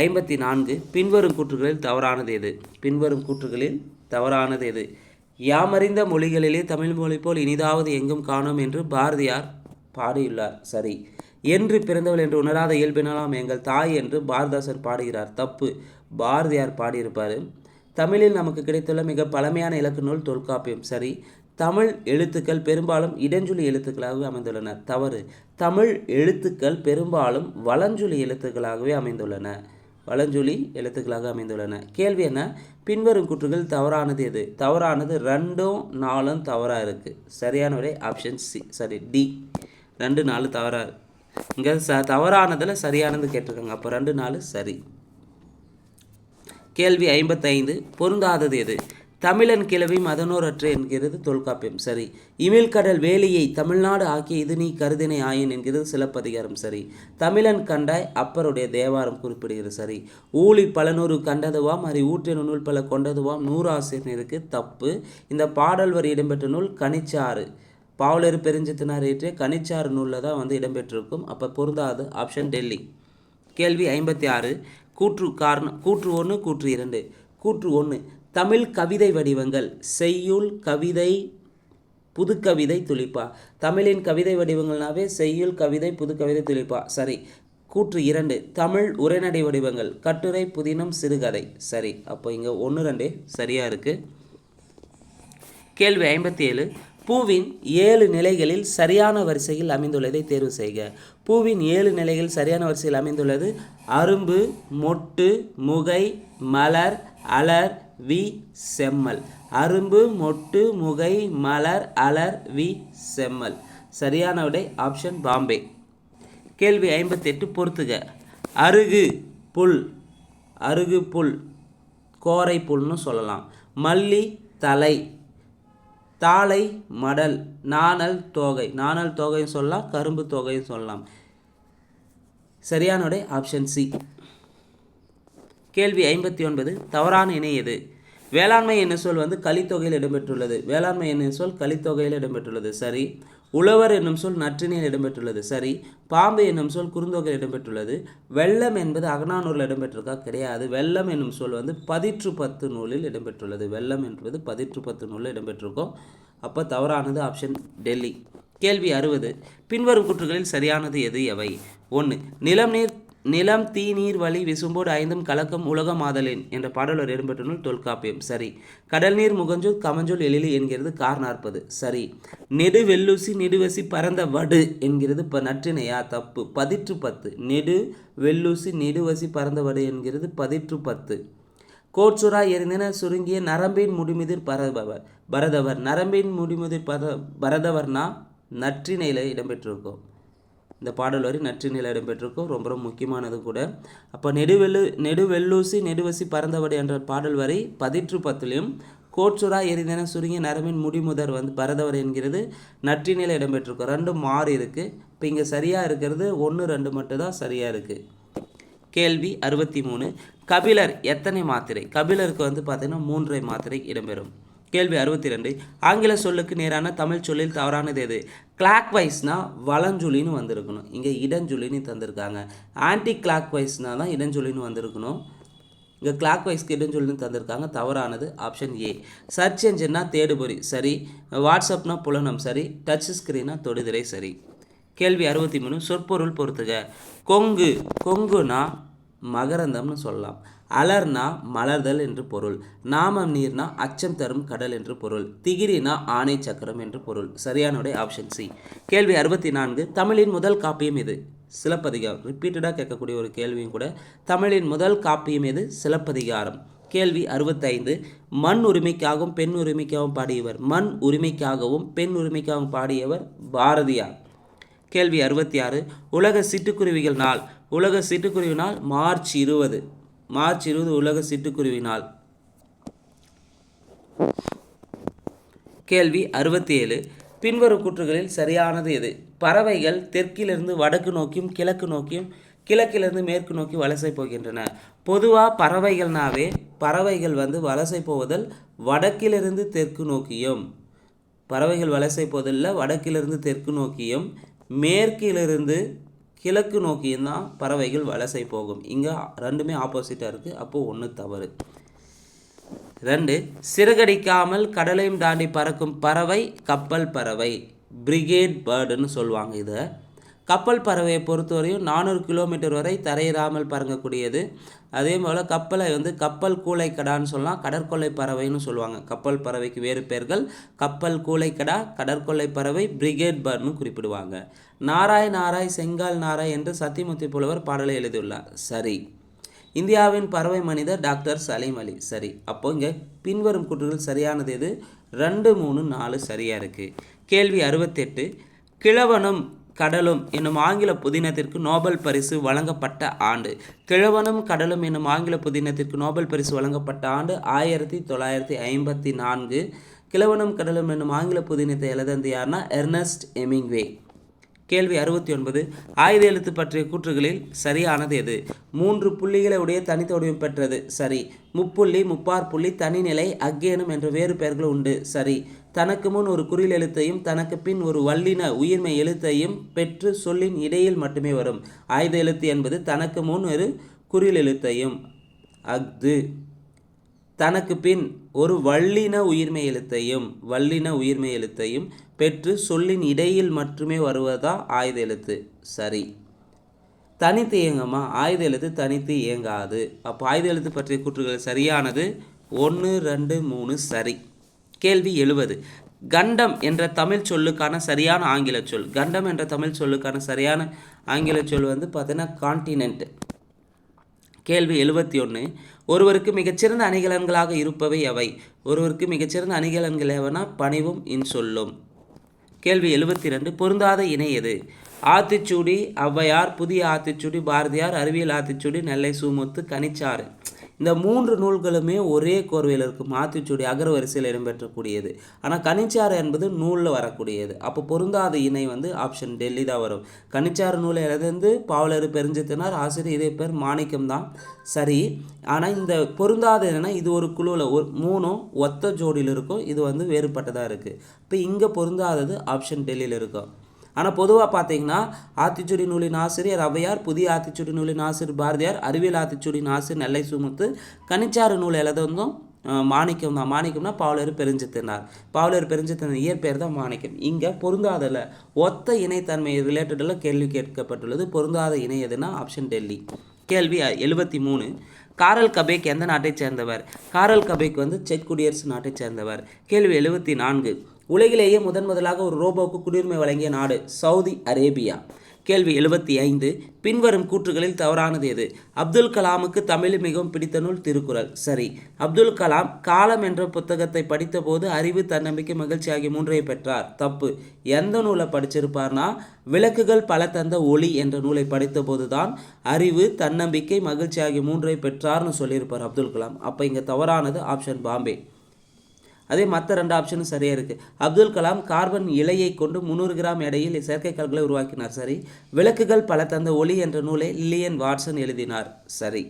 54. பின்வரும் கூற்றுகளில் தவறானது எது? பின்வரும் கூற்றுகளில் தவறானது எது? யாமறிந்த மொழிகளிலே தமிழ் மொழி போல் இனிதாவது எங்கும் காணோம் என்று பாரதியார் பாடியுள்ளார். சரி. என்று பிறந்தவள் என்று உணராத இயல்பினாலாம் எங்கள் தாய் என்று பாரதிதாசன் பாடுகிறார். தப்பு. பாரதியார் பாடியிருப்பார். தமிழில் நமக்கு கிடைத்துள்ள மிக பழமையான இலக்கு நூல் தொல்காப்பியம். சரி. தமிழ் எழுத்துக்கள் பெரும்பாலும் இடஞ்சொலி எழுத்துக்களாகவே அமைந்துள்ளன. தவறு. தமிழ் எழுத்துக்கள் பெரும்பாலும் வலஞ்சொலி எழுத்துக்களாகவே அமைந்துள்ளன. வலஞ்சொலி எழுத்துக்களாக அமைந்துள்ளன. கேள்வி என்ன? பின்வரும் கூற்றுகள் தவறானது எது? தவறானது 2, 4 தவறாக இருக்குது. சரியான விடை ஆப்ஷன் சி. சரி, டி. 2, 4 தவறாக இருக்கு. இங்கே தவறானதில் சரியானது கேட்டிருக்காங்க. அப்போ 2, 4 சரி. கேள்வி 55. பொருந்தாதது எது? தமிழன் கிளவி மதனோரற்ற என்கிறது தொல்காப்பியம். சரி. இமிழ்கடல் வேலியை தமிழ்நாடு ஆக்கிய இது நீ கருதினை ஆயின் என்கிறது சிலப்பதிகாரம். சரி. தமிழன் கண்டாய் அப்பருடைய தேவாரம் குறிப்பிடுகிறது. சரி. ஊழி பலநூறு கண்டதுவாம் அறி ஊற்றின நூல் பல கொண்டதுவாம் 100 ஆசிரியருக்கு. தப்பு. இந்த பாடல் வரி இடம்பெற்ற நூல் கனிச்சாறு. பாவலர் பெருஞ்சத்தினார் இயற்றிய கனிச்சாறு நூலில் தான் இடம்பெற்றிருக்கும். அப்போ பொருந்தாது ஆப்ஷன் டெல்லி. கேள்வி 56. கூற்று 1, கூற்று 2. கூற்று 1. தமிழ் கவிதை வடிவங்கள் செய்யுள், கவிதை, புதுக்கவிதை துளிப்பா. தமிழின் கவிதை வடிவங்கள்னாவே செய்யுள், கவிதை, புதுக்கவிதை, துளிப்பா. சரி. கூற்று 2 தமிழ் உரைநடை வடிவங்கள் கட்டுரை, புதினம், சிறுகதை. சரி. அப்போ இங்கே 1, 2 சரியாக இருக்குது. கேள்வி 57 பூவின் 7 நிலைகளில் சரியான வரிசையில் அமைந்துள்ளதை தேர்வு செய்க. பூவின் 7 நிலைகள் சரியான வரிசையில் அமைந்துள்ளது அரும்பு, மொட்டு, முகை, மலர், அலர், வி, செம்மல். அரும்பு, மொட்டு, முகை, மலர், அலர், வி, செம்மல். சரியான விடை ஆப்ஷன் பாம்பே. கேள்வி 58 பொறுத்துக. அருகு புல், அருகு புல், கோரை புல்னு சொல்லலாம். மல்லி தலை, தாளை மடல், நாணல் தோகை. நாணல் தோகையும் சொல்லலாம், கரும்பு தோகையும் சொல்லலாம். சரியான விடை ஆப்ஷன் சி. கேள்வி 59 தவறான இணை எது? வேளாண்மை என்னும் சொல் வந்து கலித்தொகையில் இடம்பெற்றுள்ளது. வேளாண்மை என்னும் சொல் கலித்தொகையில் இடம்பெற்றுள்ளது. சரி. உழவர் என்னும் சொல் நற்றிணையில் இடம்பெற்றுள்ளது. சரி. பாம்பு என்னும் சொல் குறுந்தொகையில் இடம்பெற்றுள்ளது. வெள்ளம் என்பது அகநானூரில் இடம்பெற்றிருக்கா? கிடையாது. வெள்ளம் என்னும் சொல் வந்து 10 நூலில் இடம்பெற்றுள்ளது. வெள்ளம் என்பது 10 நூலில் இடம்பெற்றிருக்கும். அப்போ தவறானது ஆப்ஷன் டெல்லி. கேள்வி 60 பின்வரும் கூற்றுகளில் சரியானது எது எவை? 1 நிலம் தீ நீர் வழி விசும்போடு ஐந்தும் கலக்கம் உலகம் ஆதலின் என்ற பாடலர் இடம்பெற்ற நூல் தொல்காப்பியம். சரி. கடல் நீர் முகஞ்சொல் கமஞ்சொல் எழிலி என்கிறது கார் 40. சரி. நெடு வெள்ளூசி நெடுவசி பரந்த வடு என்கிறது நற்றிணையா? தப்பு. 10 நெடு வெள்ளூசி நெடுவசி பரந்த வடு என்கிறது 10. கோட்சுரா எரிந்தன சுருங்கிய நரம்பின் முடிமுதிர் பரதவர். நரம்பின் முடிமுதிர் பரதவர்னா நற்றிணையில் இடம்பெற்றிருக்கும். இந்த பாடல் வரி நற்றிணையில் இடம்பெற்றிருக்கும். ரொம்ப ரொம்ப முக்கியமானது கூட. அப்போ நெடுவெள்ளூசி நெடுவசி பரந்தவடு என்ற பாடல் வரி 10 கோட்சுரா எரிந்தன சுருங்கிய நரம்பின் முடிமுதர் வந்து பரதவர் என்கிறது நற்றிணையில் இடம்பெற்றிருக்கும். 2 மாறி இருக்குது. இப்போ இங்கே சரியாக இருக்கிறது 1, 2 மட்டும்தான் சரியாக இருக்குது. கேள்வி 63 கபிலர் எத்தனை மாத்திரை? கபிலருக்கு வந்து பார்த்தீங்கன்னா 3 மாத்திரை இடம்பெறும். கேள்வி 62 ஆங்கில சொல்லுக்கு நேரான தமிழ் சொல்லில் தவறானது எது? கிளாக் வைஸ்னா வலஞ்சுழின்னு வந்திருக்கணும். இங்கே இடஞ்சுழின்னு தந்திருக்காங்க. ஆன்டி கிளாக் வைஸ்னா தான் இடஞ்சுழின்னு வந்திருக்கணும். இங்கே கிளாக் வைஸ்க்கு இடஞ்சுழின்னு தந்திருக்காங்க. தவறானது ஆப்ஷன் ஏ. சர்ச் என்ஜின்னா தேடுபொறி. சரி. வாட்ஸ்அப்னா புலனம். சரி. டச் ஸ்கிரீனா தொடுதிரை. சரி. கேள்வி 63 சொற்பொருள் பொறுத்துக. கொங்குனா மகரந்தம்னு சொல்லலாம். அலர்னா மலர்தல் என்று பொருள். நாமம் நீர்னா அச்சம் தரும் கடல் என்று பொருள். திகிரினா ஆணை சக்கரம் என்று பொருள். சரியான விடை ஆப்ஷன் சி. கேள்வி 64 தமிழின் முதல் காப்பியம் எது? சிலப்பதிகாரம். ரிப்பீட்டடாக கேட்கக்கூடிய ஒரு கேள்வியும் கூட. தமிழின் முதல் காப்பியம் எது? சிலப்பதிகாரம். கேள்வி 65 மண் உரிமைக்காகவும் பெண் உரிமைக்காகவும் பாடியவர். மண் உரிமைக்காகவும் பெண் உரிமைக்காகவும் பாடியவர் பாரதியார். கேள்வி 66 உலக சிட்டுக்குருவிகள் நாள். உலக சிட்டுக்குருவி நாள் மார்ச் 20 உலக சிட்டுக்குருவி நாள். கேள்வி 67 பின்வரும் கூற்றுகளில் சரியானது எது? பறவைகள் தெற்கிலிருந்து வடக்கு நோக்கியும் கிழக்கு நோக்கியும் கிழக்கிலிருந்து மேற்கு நோக்கி வலசை போகின்றன. பொதுவாக பறவைகள் வந்து வலசை போவதில் வடக்கிலிருந்து தெற்கு நோக்கியும், பறவைகள் வலசை போவதில் வடக்கிலிருந்து தெற்கு நோக்கியும் மேற்கிலிருந்து கிழக்கு நோக்கியும் தான் பறவைகள் வலசை போகும். இங்கே 2மே ஆப்போசிட்டாக இருக்குது. அப்போது 1 தவறு. 2 சிறகடிக்காமல் கடலையும் தாண்டி பறக்கும் பறவை கப்பல் பறவை. பிரிகேட் பேர்டுன்னு சொல்லுவாங்க. இதை கப்பல் பறவையை பொறுத்தவரையும் 400 கிலோமீட்டர் வரை தரையிறாமல் பறங்கக்கூடியது. அதே போல் கப்பலை வந்து கப்பல் கூளைக்கடான்னு சொல்லலாம், கடற்கொள்ளை பறவைன்னு சொல்லுவாங்க. கப்பல் பறவைக்கு வேறு பெயர்கள் கப்பல் கூளைக்கடா, கடற்கொள்ளை பறவை, பிரிகேட் பேர்டுன்னு குறிப்பிடுவாங்க. நாராய் செங்கால் நாராய் என்று சத்தியமூர்த்தி புலவர் பாடலை எழுதியுள்ளார். சரி. இந்தியாவின் பறவை மனிதர் டாக்டர் சலீம் அலி. சரி. அப்போ இங்கே பின்வரும் கூற்றுகள் சரியானது எது? 2, 3, 4 சரியாக இருக்குது. கேள்வி 68 கிழவனும் கடலும் என்னும் ஆங்கில புதினத்திற்கு நோபல் பரிசு வழங்கப்பட்ட ஆண்டு. கிழவனும் கடலும் என்னும் ஆங்கில புதினத்திற்கு நோபல் பரிசு வழங்கப்பட்ட ஆண்டு 1954. கிழவனும் கடலும் என்னும் ஆங்கில புதினத்தை எழுதந்து யார்னா எர்னஸ்ட் ஹெமிங்வே. கேள்வி 69 ஆயுத எழுத்து பற்றிய கூற்றுகளில் சரியானது எது? 3 புள்ளிகளை உடைய தனித்த வடிவம் பெற்றது. சரி. முப்புள்ளி, முப்பாற்புள்ளி, தனிநிலை, அக்கேனும் என்ற வேறு பெயர்கள் உண்டு. சரி. தனக்கு முன் ஒரு குறில் எழுத்தையும் தனக்கு பின் ஒரு வல்லின உயிர்மை எழுத்தையும் பெற்று சொல்லின் இடையில் மட்டுமே வரும். ஆயுத எழுத்து என்பது தனக்கு முன் ஒரு குறில் எழுத்தையும் அஃது தனக்கு பின் ஒரு வல்லின உயிர்மெய் எழுத்தையும் பெற்று சொல்லின் இடையில் மட்டுமே வருவதா ஆயுத எழுத்து? சரி. தனித்து இயங்குமா? ஆயுத எழுத்து தனித்து இயங்காது. அப்போ ஆயுத எழுத்து பற்றிய கூற்றுகள் சரியானது 1, 2, 3 சரி. கேள்வி 70. கண்டம் என்ற தமிழ் சொல்லுக்கான சரியான ஆங்கில சொல். கண்டம் என்ற தமிழ் சொல்லுக்கான சரியான ஆங்கில சொல் வந்து பார்த்தீங்கன்னா கான்டினென்ட். கேள்வி 71. ஒருவருக்கு மிகச்சிறந்த அணிகலன்களாக இருப்பவை எவை? ஒருவருக்கு மிகச்சிறந்த அணிகலன்கள் எவனா? பணிவும் இன்சொல்லும். கேள்வி 72. பொருந்தாத இணை எது? ஆத்திச்சூடி ஔவையார், புதிய ஆத்திச்சூடி பாரதியார், அறிவியல் ஆத்திச்சூடி நெல்லை சுமுத்து, கனிச்சாறு. இந்த 3 நூல்களுமே ஒரே கோர்வையில் இருக்கும். ஆத்திச்சூடி அகர வரிசையில் இடம்பெற்றக்கூடியது. ஆனால் கனிச்சாறு என்பது நூலில் வரக்கூடியது. அப்போ பொருந்தாத இணை வந்து ஆப்ஷன் டெல்லி தான் வரும். கனிச்சாறு நூலை எழுந்து பாவலர் பெருஞ்சித்தினார், ஆசிரியர் இதே பேர் மாணிக்கம் தான். சரி. ஆனால் இந்த பொருந்தாத இணைனா இது ஒரு குழுவில் ஒரு 3ம் ஒத்த ஜோடியில் இருக்கும். இது வந்து வேறுபட்டதாக இருக்குது. இப்போ இங்கே பொருந்தாதது ஆப்ஷன் டெல்லியில் இருக்கும். ஆனால் பொதுவாக பார்த்தீங்கன்னா ஆத்திச்சூடி நூலின் ஆசிரியர் ஔவையார், புதிய ஆத்திச்சூடி நூலின் ஆசிரியர் பாரதியார், அறிவியல் ஆத்திச்சூடியின் ஆசிரியர் நெல்லை சுமுத்து, கனிச்சாறு நூல் எழுதுவதும் மாணிக்கம் தான். மாணிக்கம்னா பாவலர் பெருஞ்சித்தினார். பாவலர் பெருஞ்சித்தினார் இயற்பெயர் தான் மாணிக்கம். இங்கே பொருந்தாதல ஒத்த இணைத்தன்மை ரிலேட்டடில் கேள்வி கேட்கப்பட்டுள்ளது. பொருந்தாத இணை எதுனா ஆப்ஷன் டெல்லி. கேள்வி 73. காரல் கபேக் எந்த நாட்டை சேர்ந்தவர்? காரல் கபேக் வந்து செக் குடியரசு நாட்டை சேர்ந்தவர். கேள்வி 74. உலகிலேயே முதலாக ஒரு ரோபோவுக்கு குடியுரிமை வழங்கிய நாடு? Saudi Arabia. கேள்வி 75. பின்வரும் கூற்றுகளில் தவறானது எது? அப்துல் கலாமுக்கு தமிழில் மிகவும் பிடித்த நூல் திருக்குறள். சரி. அப்துல் கலாம் காலம் என்ற புத்தகத்தை படித்தபோது அறிவு, தன்னம்பிக்கை, மகிழ்ச்சி ஆகிய 3ஐயும் பெற்றார். தப்பு. எந்த நூலை படிச்சிருப்பார்னா விளக்குகள் பல தந்த ஒளி என்ற நூலை படித்தபோது தான் அறிவு, தன்னம்பிக்கை, மகிழ்ச்சி ஆகிய 3ஐயும் பெற்றார்னு சொல்லியிருப்பார் அப்துல் கலாம். அப்போ இங்கே தவறானது ஆப்ஷன் பாம்பே. அதே மற்ற 2 ஆப்ஷனும் சரியாக இருக்குது. அப்துல் கலாம் கார்பன் இலையை கொண்டு 300 கிராம் எடையில் செயற்கைக்கோள்களை உருவாக்கினார். சரி. விளக்குகள் பல தந்த ஒளி என்ற நூலை லில்லியன் வாட்சன் எழுதினார். சரி.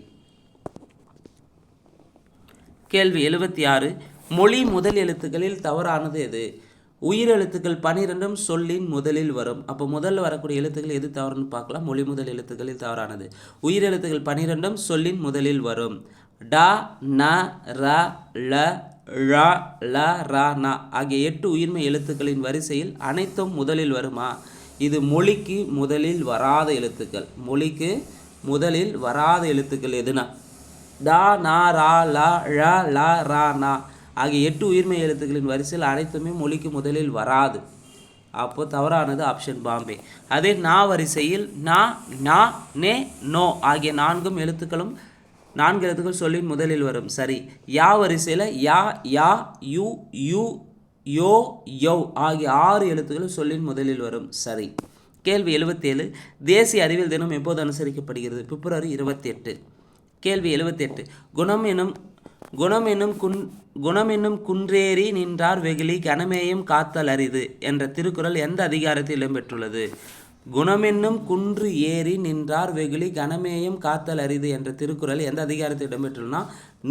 கேள்வி 76. மொழி முதல் எழுத்துக்களில் தவறானது எது? உயிரெழுத்துக்கள் 12ம் சொல்லின் முதலில் வரும். அப்போ முதல்ல வரக்கூடிய எழுத்துக்கள் எது தவறுன்னு பார்க்கலாம். மொழி முதல் எழுத்துக்களில் தவறானது உயிரெழுத்துக்கள் 12ம் சொல்லின் முதலில் வரும். ட, ந, ர, ல, ழ, ல, ர, ந ஆகிய 8 உயிர்மெய் எழுத்துக்களின் வரிசையில் அனைத்தும் முதலில் வருமா? இது மொழிக்கு முதலில் வராத எழுத்துக்கள். மொழிக்கு முதலில் வராத எழுத்துக்கள் எதுனா ட, ந, ர, ல, ழ, ல, ர, ந ஆகிய 8 உயிர்மெய் எழுத்துக்களின் வரிசையில் அனைத்துமே மொழிக்கு முதலில் வராது. அப்போ தவறானது ஆப்ஷன் பாம்பே. அதே நா வரிசையில் நா, நா, நே, நோ ஆகிய 4 எழுத்துக்கள் சொல்லின் முதலில் வரும். சரி. யா வரிசையில் யா, யா, யு, யூ, யோ, யௌ ஆகிய 6 எழுத்துக்கள் சொல்லின் முதலில் வரும். சரி. கேள்வி 77. தேசிய அறிவியல் தினம் எப்போது அனுசரிக்கப்படுகிறது? பிப்ரவரி 28. கேள்வி 78. குணம் என்னும் குன்றேறி நின்றார் வெகுளி கனமேயும் காத்தல் அரிது என்ற திருக்குறள் எந்த அதிகாரத்தில் இடம்பெற்றுள்ளது? குணமென்னும் குன்று ஏறி நின்றார் வெகுளி கனமேயம் காத்தல் அரிது என்ற திருக்குறள் எந்த அதிகாரத்தில் இடம்பெற்றுள்ளனா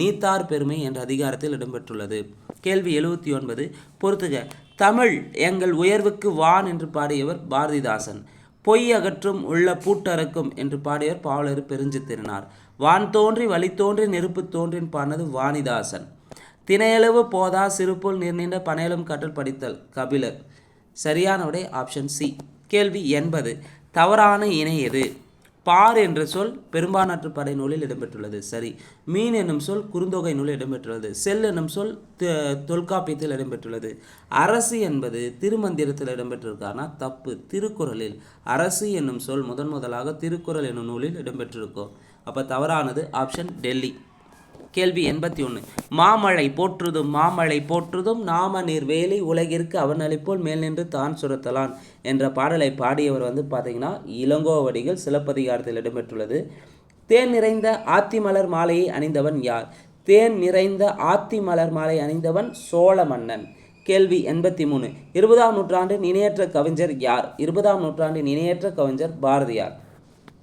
நீத்தார் பெருமை என்ற அதிகாரத்தில் இடம்பெற்றுள்ளது. கேள்வி 79. பொறுத்துக. தமிழ் எங்கள் உயர்வுக்கு வான் என்று பாடியவர் பாரதிதாசன். பொய் அகற்றும் உள்ள பூட்டறக்கும் என்று பாடியவர் பாவலர் பெருஞ்சித்திரனார். வான் தோன்றி வழி தோன்றி நெருப்பு தோன்றின் பாடினது வாணிதாசன். தினையளவு போதா சிறுபோல் நீர்நீண்ட பனையலும் கற்றல் படித்தல் கபிலர். சரியான விடை ஆப்ஷன் சி. கேள்வி 80. தவறான இணை எது? பார் என்ற சொல் பெரும்பானாற்று படை நூலில் இடம்பெற்றுள்ளது. சரி. மீன் என்னும் சொல் குறுந்தொகை நூலில் இடம்பெற்றுள்ளது. செல் என்னும் சொல் தொல்காப்பியத்தில் இடம்பெற்றுள்ளது. அரசு என்பது திருமந்திரத்தில் இடம்பெற்றிருக்கானா? தப்பு. திருக்குறளில் அரசு என்னும் சொல் முதலாக திருக்குறள் என்னும் நூலில் இடம்பெற்றிருக்கும். அப்போ தவறானது ஆப்ஷன் டெல்லி. கேள்வி 81. மாமழை போற்றுதும் நாம நீர் வேலி உலகிற்கு அவனளிப்போல் மேல் நின்று தான் சுரத்தலான் என்ற பாடலை பாடியவர் வந்து பார்த்தீங்கன்னா இளங்கோவடிகள். சிலப்பதிகாரத்தில் இடம்பெற்றுள்ளது. தேன் நிறைந்த ஆத்தி மலர் மாலையை அணிந்தவன் யார்? தேன் நிறைந்த ஆத்தி மலர் மாலை அணிந்தவன் சோழ மன்னன். கேள்வி 83. 20ஆம் நூற்றாண்டின் இணையற்ற கவிஞர் யார்? 20ஆம் நூற்றாண்டின் இணையற்ற கவிஞர் பாரதியார்.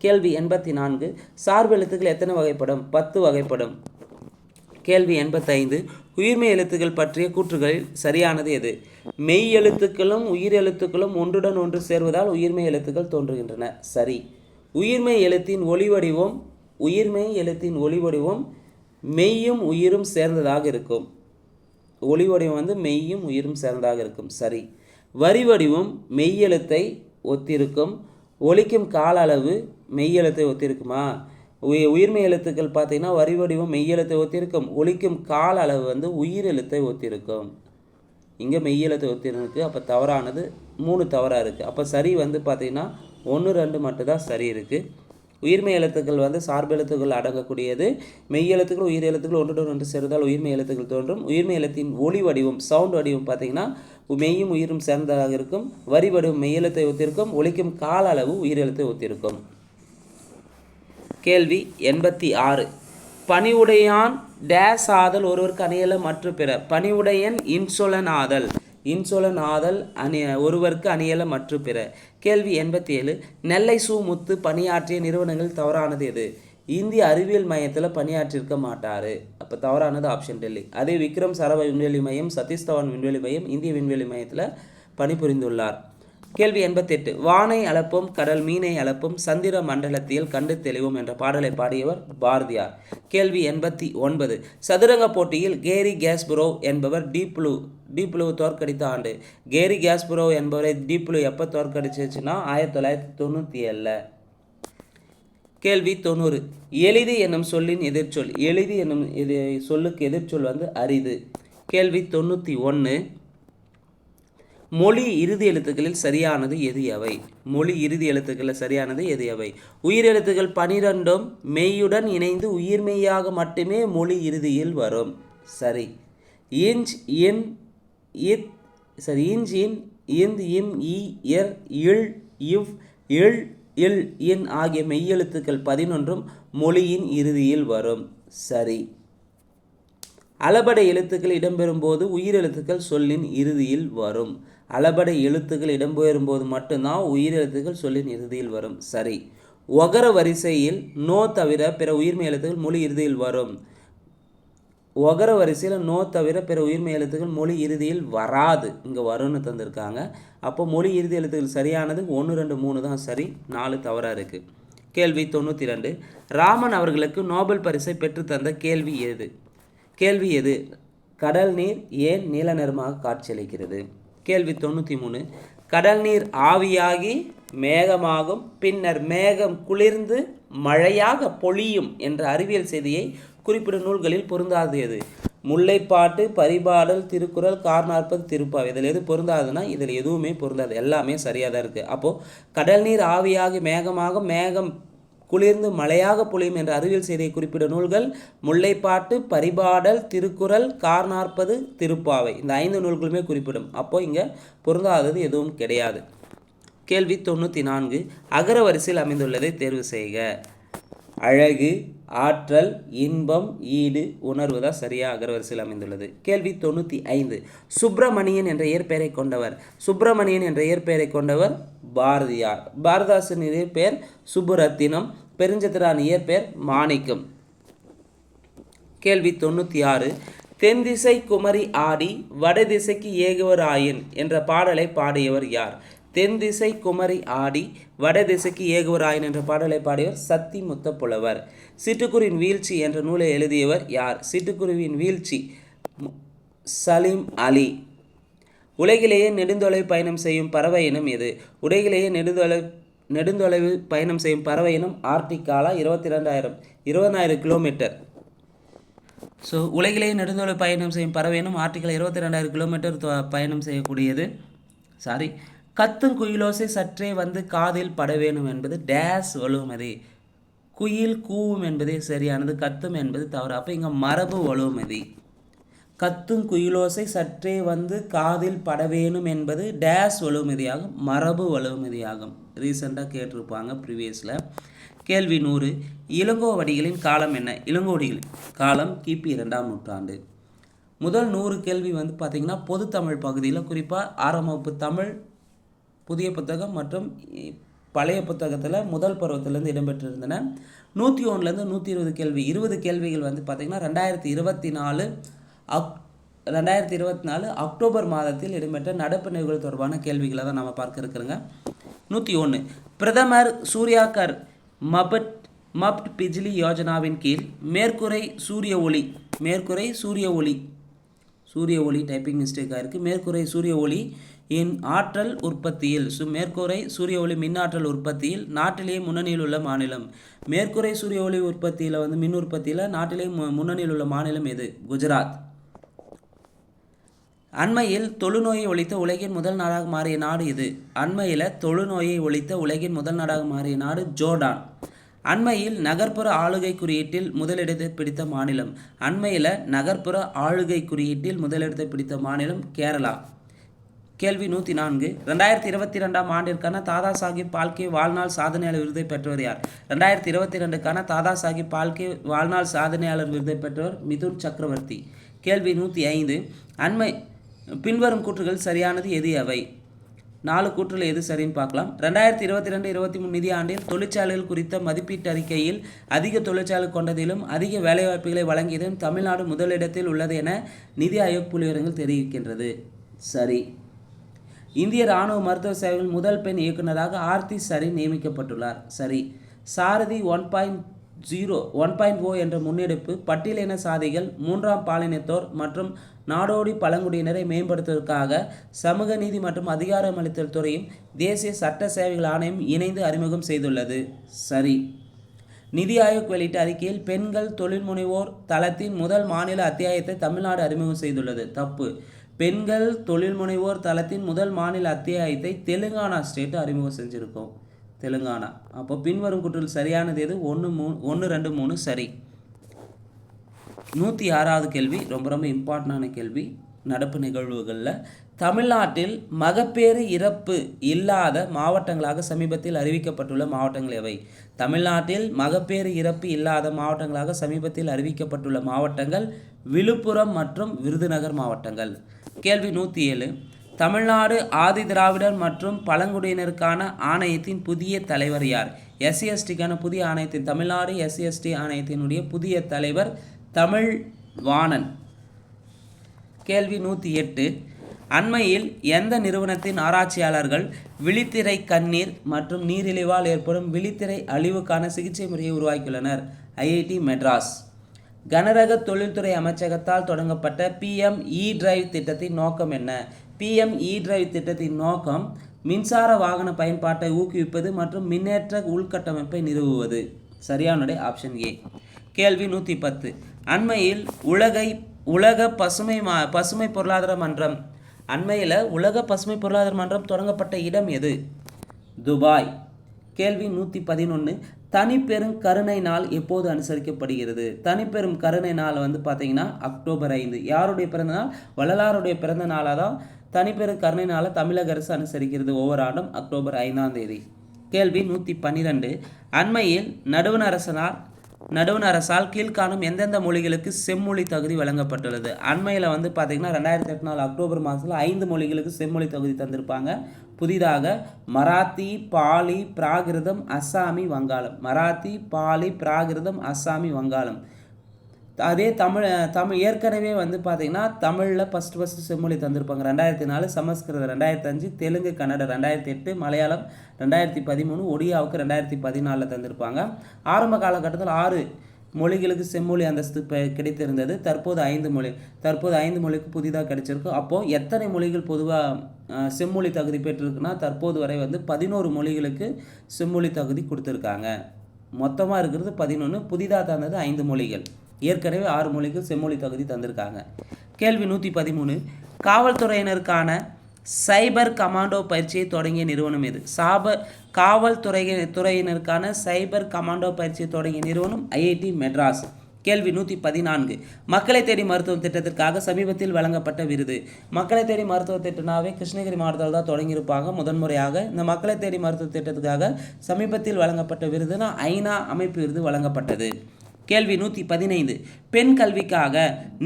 கேள்வி 84. சார்பெழுத்துக்கள் எத்தனை வகைப்படும்? 10 வகைப்படும். கேள்வி 85. உயிர்மெய் எழுத்துக்கள் பற்றிய கூற்றுகளில் சரியானது எது? மெய் எழுத்துக்களும் உயிர் எழுத்துக்களும் ஒன்றுடன் ஒன்று சேர்வதால் உயிர்மெய் எழுத்துக்கள் தோன்றுகின்றன. சரி. உயிர்மெய் எழுத்தின் ஒளி வடிவம் மெய்யும் உயிரும் சேர்ந்ததாக இருக்கும். ஒளி வடிவம் வந்து மெய்யும் உயிரும் சேர்ந்ததாக இருக்கும். சரி. வரி வடிவம் மெய்யெழுத்தை ஒத்திருக்கும். ஒலிக்கும் கால அளவு மெய்யெழுத்தை ஒத்திருக்குமா? உயிர்மெய் எழுத்துக்கள் பார்த்தீங்கன்னா வரி வடிவம் மெய்யெழுத்தை ஒத்திருக்கும். ஒலிக்கும் கால அளவு வந்து உயிர் எழுத்தை ஒத்திருக்கும். இங்கே மெய்யெழுத்தை ஒத்திருக்கு. அப்போ தவறானது 3 தவறாக இருக்குது. அப்போ சரி வந்து பார்த்திங்கன்னா 1 2 மட்டும்தான் சரி இருக்குது. உயிர்மெய் எழுத்துக்கள் வந்து சார்பு எழுத்துக்கள் அடங்கக்கூடியது. மெய் எழுத்துக்கள் உயிர் எழுத்துக்கள் ஒன்றுடன் ஒன்று சேர்ந்தால் உயிர்மெய் எழுத்துக்கள் தோன்றும். உயிர்மெய் எழுத்தின் ஒளி வடிவம் சவுண்ட் வடிவம் பார்த்திங்கன்னா மெய்யும் உயிரும் சேர்ந்ததாக இருக்கும். வரி வடிவம் மெய்யெழுத்தை ஒத்திருக்கும். ஒலிக்கும் கால அளவு உயிரெழுத்தை ஒத்திருக்கும். கேள்வி 86. பணிவுடையான் டேஸ் ஆதல் ஒருவருக்கு அணியல மற்ற பிற. பணிவுடையன் இன்சொலன் ஆதல். இன்சொலன் ஆதல் ஒருவருக்கு அணியல மற்ற பிற. கேள்வி 87. நெல்லை சு முத்து பணியாற்றிய நிறுவனங்கள் தவறானது எது? இந்திய அறிவியல் மையத்தில் பணியாற்றிருக்க மாட்டார். அப்போ தவறானது ஆப்ஷன் டெல்லி. அதே விக்ரம் சரவ விண்வெளி மையம், சதீஷ் தவான் விண்வெளி மையம் இந்திய விண்வெளி மையத்தில் பணிபுரிந்துள்ளார். கேள்வி 88. வானை அளப்பும் கடல் மீனை அளப்பும் சந்திர மண்டலத்தில் கண்டு தெளிவும் என்ற பாடலை பாடியவர் பாரதியார். கேள்வி 89. சதுரங்க போட்டியில் கேரி காஸ்பரோவ் என்பவர் டீப் ப்ளூ தோற்கடித்த ஆண்டு. கேரி காஸ்பரோவ் என்பவரை டீப் ப்ளூ எப்போ தோற்கடிச்சிச்சுன்னா 1997. கேள்வி 90. எளிது என்னும் சொல்லின் எதிர்ச்சொல். எளிது என்னும் சொல்லுக்கு எதிர்ச்சொல் வந்து அரிது. கேள்வி 91. மொழி இறுதி எழுத்துக்களில் சரியானது எது எவை? மொழி இறுதி எழுத்துக்களில் சரியானது எது எவை? உயிரெழுத்துக்கள் 12ம் மெய்யுடன் இணைந்து உயிர்மெய்யாக மட்டுமே மொழி இறுதியில் வரும். சரி. இஞ்ச் இன் இத் சரி இஞ்ச் இன் இந்த் இம் இ எர் இல் இவ் இல் இல் இன் ஆகிய மெய்யெழுத்துக்கள் 11ம் மொழியின் இறுதியில் வரும். சரி. அளபடை எழுத்துக்கள் இடம்பெறும்போது உயிரெழுத்துக்கள் சொல்லின் இறுதியில் வரும். அளபடை எழுத்துக்கள் இடம்பெறும்போது மட்டும்தான் உயிரெழுத்துக்கள் சொல்லின் இறுதியில் வரும். சரி. ஒகர வரிசையில் நோ தவிர பிற உயிர்மெய் எழுத்துக்கள் மொழி இறுதியில் வரும். ஒகர வரிசையில் நோ தவிர பிற உயிர்மெய் எழுத்துக்கள் மொழி இறுதியில் வராது. இங்கே வரும்னு தந்திருக்காங்க. அப்போ மொழி இறுதி எழுத்துக்கள் சரியானது 1 2 3 தான் சரி. 4 தவறாக இருக்குது. கேள்வி 92. ராமன் அவர்களுக்கு நோபல் பரிசை பெற்றுத்தந்த கேள்வி எது? கடல் நீர் ஏன் நீல நிறமாக காட்சியளிக்கிறது? கேள்வி 93. கடல் நீர் ஆவியாகி மேகமாகும், பின்னர் மேகம் குளிர்ந்து மழையாக பொழியும் என்ற அறிவியல் செய்தியை குறிப்பிடும் நூல்களில் பொருந்தாது எது? முல்லைப்பாட்டு, பரிபாடல், திருக்குறள், கார்40 திருப்பாவை. இதில் எது பொருந்தாதுன்னா இதில் எதுவுமே பொருந்தாது. எல்லாமே சரியாக தான் இருக்குது. அப்போது கடல் நீர் ஆவியாகி மேகமாகும், மேகம் குளிர்ந்து மழையாக பொழியும் என்ற அறிவியல் செய்தியை குறிப்பிடும் நூல்கள் முல்லைப்பாட்டு, பரிபாடல், திருக்குறள், கார்40 திருப்பாவை. இந்த 5 நூல்களுமே குறிப்பிடும். அப்போ இங்கே பொருந்தாதது எதுவும் கிடையாது. கேள்வி 94. அகர வரிசையில் அமைந்துள்ளதை தேர்வு செய்க. அழகு, ஆற்றல், இன்பம், ஈடு, உணர்வு தான் சரியாக அகரவரிசையில் அமைந்துள்ளது. கேள்வி 95. சுப்பிரமணியன் என்ற இயற்பெயரை கொண்டவர். சுப்பிரமணியன் என்ற இயற்பெயரை கொண்டவர் பாரதியார். பாரதாசன் இயற்பெயர் சுப்புரத்தினம். பெருஞ்சித்திரான் இயற்பெயர் மாணிக்கம். கேள்வி 96. தென்திசை குமரி ஆடி வடதிசைக்கு ஏகுவர் ஆயின் என்ற பாடலை பாடியவர் யார்? தென்திசை குமரி ஆடி வடதிசைக்கு ஏகுவர் ஆயின் என்ற பாடலை பாடியவர் சத்தி முத்த புலவர். சிட்டுக்குருவின் வீழ்ச்சி என்ற நூலை எழுதியவர் யார்? சிட்டுக்குருவின் வீழ்ச்சி சலீம் அலி. உலகிலேயே நெடுந்தொலைவு பயணம் செய்யும் பறவை இனம் எது? உலகிலேயே நெடுந்தொலைவு பயணம் செய்யும் பறவை இனம் ஆர்டிகாலா. 20,000 கிலோமீட்டர். ஸோ உலகிலேயே நெடுந்தொலைவு பயணம் செய்யும் பறவை இனம் ஆர்டிகல் 22,000 கிலோமீட்டர் பயணம் செய்யக்கூடியது. சாரி. கத்தும் குயிலோசை சற்றே வந்து காதில் பட வேணும் என்பது டேஸ் வலுமதி. குயில் கூவும் என்பதே சரியானது, கத்தும் என்பது தவறு. அப்போ இங்கே மரபு வலுமதி. கத்தும் குயிலோசை சற்றே வந்து காதில் பட வேணும் என்பது டேஸ் வலுமதியாகும், மரபு வலுமதியாகும். ரீசெண்டாக கேட்டிருப்பாங்க ப்ரீவியஸில். கேள்வி 100. இளங்கோவடிகளின் காலம் என்ன? இளங்கோவடிகளின் காலம் கிபி 2ஆம் நூற்றாண்டு. முதல் 100 கேள்வி வந்து பார்த்திங்கன்னா பொதுத்தமிழ் பகுதியில் குறிப்பாக 6ஆம் வகுப்பு தமிழ் புதிய புத்தகம் மற்றும் பழைய புத்தகத்தில் முதல் பருவத்திலேருந்து இடம்பெற்றிருந்தன. 101லேருந்து 120 கேள்வி 20 கேள்விகள் வந்து பார்த்திங்கன்னா 2024 அக்டோபர் மாதத்தில் இடம்பெற்ற நடப்பு நிகழ்வுகள் தொடர்பான கேள்விகளை தான் நம்ம பார்க்க இருக்கிறோங்க. 101. பிரதமர் சூர்யாகர் மப்ட் பிஜ்லி யோஜனாவின் கீழ் மேற்கூரை சூரிய ஒளி டைப்பிங் மிஸ்டேக்காக இருக்குது. மேற்கூரை சூரிய ஒளி ஆற்றல் உற்பத்தியில் மேற்கூரை சூரிய ஒளி மின் ஆற்றல் உற்பத்தியில் நாட்டிலேயே முன்னணியில் உள்ள மாநிலம். மேற்கூரை சூரிய ஒளி உற்பத்தியில் மின் உற்பத்தியில் நாட்டிலேயே முன்னணியில் உள்ள மாநிலம் எது? குஜராத். அண்மையில் தொழுநோயை ஒழித்த உலகின் முதல் நாடாக மாறிய நாடு இது. அண்மையில் தொழுநோயை ஒழித்த உலகின் முதல் நாடாக மாறிய நாடு ஜோர்டான். அண்மையில் நகர்ப்புற ஆளுகை குறியீட்டில் முதலிடத்தை பிடித்த மாநிலம். அண்மையில் நகர்ப்புற ஆளுகை குறியீட்டில் முதலிடத்தை பிடித்த மாநிலம் கேரளா. கேள்வி 104. 2022 ஆண்டிற்கான தாதா சாஹிப் பால்கே வாழ்நாள் சாதனையாளர் விருதை பெற்றவர் யார்? 2022 தாதா சாஹிப் பால்கே வாழ்நாள் சாதனையாளர் விருதை பெற்றவர் மிதுன் சக்கரவர்த்தி. கேள்வி 105. பின்வரும் கூற்றுகள் சரியானது எது? அவை 4 கூற்றுகள் எது சரின்னு பார்க்கலாம். 2022-23 நிதி ஆண்டில் தொழிற்சாலைகள் குறித்த மதிப்பீட்டு அறிக்கையில் அதிக தொழிற்சாலை கொண்டதிலும் அதிக வேலைவாய்ப்புகளை வழங்கியதும் தமிழ்நாடு முதலிடத்தில் உள்ளது என நிதி ஆயோக் புள்ளிவிவரங்கள் தெரிவிக்கின்றது. சரி. இந்திய இராணுவ மருத்துவ சேவைகள் முதல் பெண் இயக்குநராக ஆர்த்தி சரி நியமிக்கப்பட்டுள்ளார். சரி. சாரதி 1.0 என்ற முன்னெடுப்பு பட்டியலின சாதிகள், 3ஆம் பாலினத்தோர் மற்றும் நாடோடி பழங்குடியினரை மேம்படுத்துவதற்காக சமூக நீதி மற்றும் அதிகாரமளித்தல் துறையும் தேசிய சட்ட சேவைகள் ஆணையம் இணைந்து அறிமுகம் செய்துள்ளது. சரி. நிதி ஆயோக் வெளியிட்ட அறிக்கையில் பெண்கள் தொழில் முனைவோர் தளத்தின் முதல் மாநில அத்தியாயத்தை தமிழ்நாடு அறிமுகம் செய்துள்ளது. தப்பு. பெண்கள் தொழில் முனைவோர் தளத்தின் முதல் மாநில அத்தியாயத்தை தெலுங்கானா ஸ்டேட் அறிமுகம் செஞ்சுருக்கோம். தெலுங்கானா. அப்போ பின்வரும் கூற்றுகள் சரியானது எது? 1, 2, 3 சரி. 106வது கேள்வி ரொம்ப இம்பார்ட்டண்டான கேள்வி. நடப்பு நிகழ்வுகளில் தமிழ்நாட்டில் மகப்பேறு இறப்பு இல்லாத மாவட்டங்களாக சமீபத்தில் அறிவிக்கப்பட்டுள்ள மாவட்டங்கள் எவை? தமிழ்நாட்டில் மகப்பேறு இறப்பு இல்லாத மாவட்டங்களாக சமீபத்தில் அறிவிக்கப்பட்டுள்ள மாவட்டங்கள் விழுப்புரம் மற்றும் விருதுநகர் மாவட்டங்கள். கேள்வி 107. தமிழ்நாடு ஆதி திராவிடர் மற்றும் பழங்குடியினருக்கான ஆணையத்தின் புதிய தலைவர் யார்? SC/STக்கான புதிய ஆணையத்தின் தமிழ்நாடு SC/ST ஆணையத்தினுடைய புதிய தலைவர் தமிழ்வாணன். கேள்வி 108. அண்மையில் எந்த நிறுவனத்தின் ஆராய்ச்சியாளர்கள் விழித்திரை கண்ணீர் மற்றும் நீரிழிவால் ஏற்படும் விழித்திரை அழிவுக்கான சிகிச்சை முறையை உருவாக்கியுள்ளனர்? IIT மெட்ராஸ். கனரக தொழில்துறை அமைச்சகத்தால் தொடங்கப்பட்ட PM-E-Drive திட்டத்தின் நோக்கம் என்ன? PM-E-Drive திட்டத்தின் நோக்கம் மின்சார வாகன பயன்பாட்டை ஊக்குவிப்பது மற்றும் மின்னேற்ற உள்கட்டமைப்பை நிறுவுவது. சரியான ஆப்ஷன் ஏ. கேள்வி 110. அண்மையில் உலக பசுமை பொருளாதார மன்றம் உலக பசுமை பொருளாதார மன்றம் தொடங்கப்பட்ட இடம் எது? துபாய். கேள்வி 111. தனிப்பெரும் கருணை நாள் எப்போது அனுசரிக்கப்படுகிறது? தனிப்பெரும் கருணை நாள் பார்த்தீங்கன்னா அக்டோபர் 5. யாருடைய பிறந்த நாள்? வள்ளலாருடைய பிறந்த நாளாக தான் தனிப்பெரும் கருணை நாளை தமிழக அரசு அனுசரிக்கிறது ஒவ்வொரு ஆண்டும் அக்டோபர் 5ஆம் தேதி. கேள்வி 112. அண்மையில் நடுவண் அரசால் கீழ்காணும் எந்தெந்த மொழிகளுக்கு செம்மொழி தகுதி வழங்கப்பட்டுள்ளது? அண்மையில் பார்த்தீங்கன்னா 2008 அக்டோபர் மாதத்தில் 5 மொழிகளுக்கு செம்மொழி தகுதி தந்திருப்பாங்க. புதிதாக மராத்தி, பாலி, பிராகிருதம், அஸ்ஸாமி, வங்காளம். மராத்தி, பாலி, பிராகிருதம், அஸ்ஸாமி, வங்காளம். அதே தமிழ் ஏற்கனவே பார்த்தீங்கன்னா தமிழில் ஃபஸ்ட்டு செம்மொழி தந்திருப்பாங்க 2004, சமஸ்கிருதம் 2005, தெலுங்கு கன்னடம் 2008, மலையாளம் 2013, ஒடியாவுக்கு 2014 தந்திருப்பாங்க. ஆரம்ப காலகட்டத்தில் 6 மொழிகளுக்கு செம்மொழி அந்தஸ்து கிடைத்திருந்தது. தற்போது 5 மொழிக்கு புதிதாக கிடைச்சிருக்கு. அப்போது எத்தனை மொழிகள் பொதுவாக செம்மொழி தகுதி பெற்றிருக்குன்னா தற்போது வரை 11 மொழிகளுக்கு செம்மொழி தகுதி கொடுத்துருக்காங்க. மொத்தமாக இருக்கிறது 11, புதிதாக தந்தது 5 மொழிகள். ஏற்கனவே 6 மொழிக்கு செம்மொழி தகுதி தந்திருக்காங்க. கேள்வி 113. காவல்துறையினருக்கான சைபர் கமாண்டோ பயிற்சியை தொடங்கிய நிறுவனம் எது? காவல்துறையினருக்கான சைபர் கமாண்டோ பயிற்சியை தொடங்கிய நிறுவனம் IIT மெட்ராஸ். கேள்வி 114. மக்களை தேடி மருத்துவ திட்டத்திற்காக சமீபத்தில் வழங்கப்பட்ட விருது. மக்களை தேடி மருத்துவ திட்டனாவே கிருஷ்ணகிரி மாவட்டத்தில் தான் தொடங்கியிருப்பாங்க முதன்முறையாக. இந்த மக்களை தேடி மருத்துவ திட்டத்துக்காக சமீபத்தில் வழங்கப்பட்ட விருதுனா ஐநா அமைப்பு விருது வழங்கப்பட்டது. கேள்வி 115. பெண் கல்விக்காக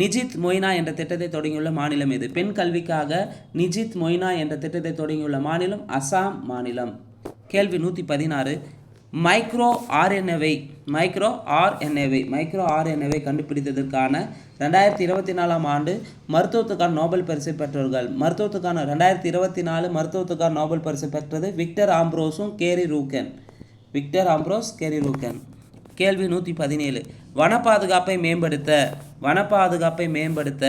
நிஜித் மொய்னா என்ற திட்டத்தை தொடங்கியுள்ள மாநிலம் எது? பெண் கல்விக்காக நிஜித் மொய்னா என்ற திட்டத்தை தொடங்கியுள்ள மாநிலம் அசாம் மாநிலம். கேள்வி 116. மைக்ரோ ஆர்என்ஏவை கண்டுபிடித்ததற்கான 2024ஆம் ஆண்டு மருத்துவத்துக்கான நோபல் பரிசை பெற்றவர்கள். 2024 மருத்துவத்துக்கான நோபல் பரிசை பெற்றது விக்டர் ஆம்ப்ரோஸ், கேரி ரூக்கன். கேள்வி 117 வன பாதுகாப்பை மேம்படுத்த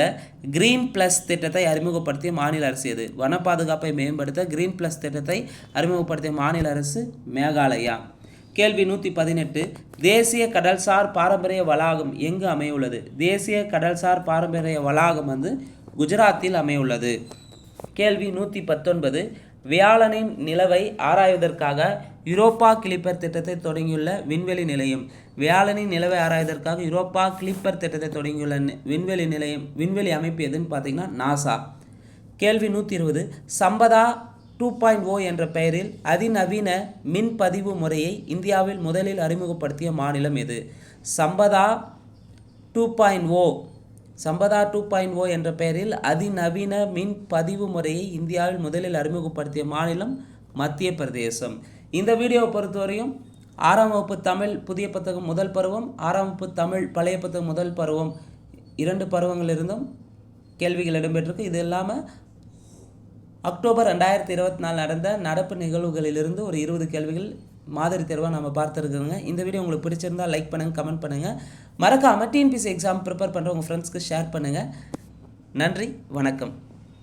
கிரீன் ப்ளஸ் திட்டத்தை அறிமுகப்படுத்திய மாநில அரசு எது? வன பாதுகாப்பை மேம்படுத்த கிரீன் ப்ளஸ் திட்டத்தை அறிமுகப்படுத்திய மாநில அரசு மேகாலயா. கேள்வி 118 தேசிய கடல்சார் பாரம்பரிய வளாகம் எங்கு அமையுள்ளது? தேசிய கடல்சார் பாரம்பரிய வளாகம் குஜராத்தில் அமையுள்ளது. கேள்வி 119 வியாழனின் நிலவை ஆராய்வதற்காக யூரோப்பா கிளிப்பர் திட்டத்தை தொடங்கியுள்ள விண்வெளி நிலையம். வியாழனின் நிலவை ஆராய்வதற்காக யூரோப்பா கிளிப்பர் திட்டத்தை தொடங்கியுள்ள விண்வெளி அமைப்பு எதுன்னு பார்த்தீங்கன்னா நாசா. கேள்வி 120 சம்பதா 2.0 என்ற பெயரில் அதிநவீன மின்பதிவு முறையை இந்தியாவில் முதலில் அறிமுகப்படுத்திய மாநிலம் எது? சம்பதா 2.0 என்ற பெயரில் அதிநவீன மின் பதிவு முறையை இந்தியாவில் முதலில் அறிமுகப்படுத்திய மாநிலம் மத்திய பிரதேசம். இந்த வீடியோவை பொறுத்தவரையும் 6ஆம் வகுப்பு தமிழ் புதிய புத்தகம் முதல் பருவம், 6ஆம் வகுப்பு தமிழ் பழைய புத்தகம் முதல் பருவம் 2 பருவங்களிலிருந்தும் கேள்விகள் இடம்பெற்றிருக்கு. இது இல்லாமல் அக்டோபர் 2024 நடந்த நடப்பு நிகழ்வுகளிலிருந்து ஒரு 20 கேள்விகள் மாதிரி தேர்வாக நம்ம பார்த்துருக்குறோங்க. இந்த வீடியோ உங்களுக்கு பிடிச்சிருந்தால் லைக் பண்ணுங்கள், கமெண்ட் பண்ணுங்கள். மறக்காமல் டிஎன்பிஎஸ்சி எக்ஸாம் ப்ரிப்பேர் பண்ணுற உங்கள் ஃப்ரெண்ட்ஸ்க்கு ஷேர் பண்ணுங்கள். நன்றி, வணக்கம்.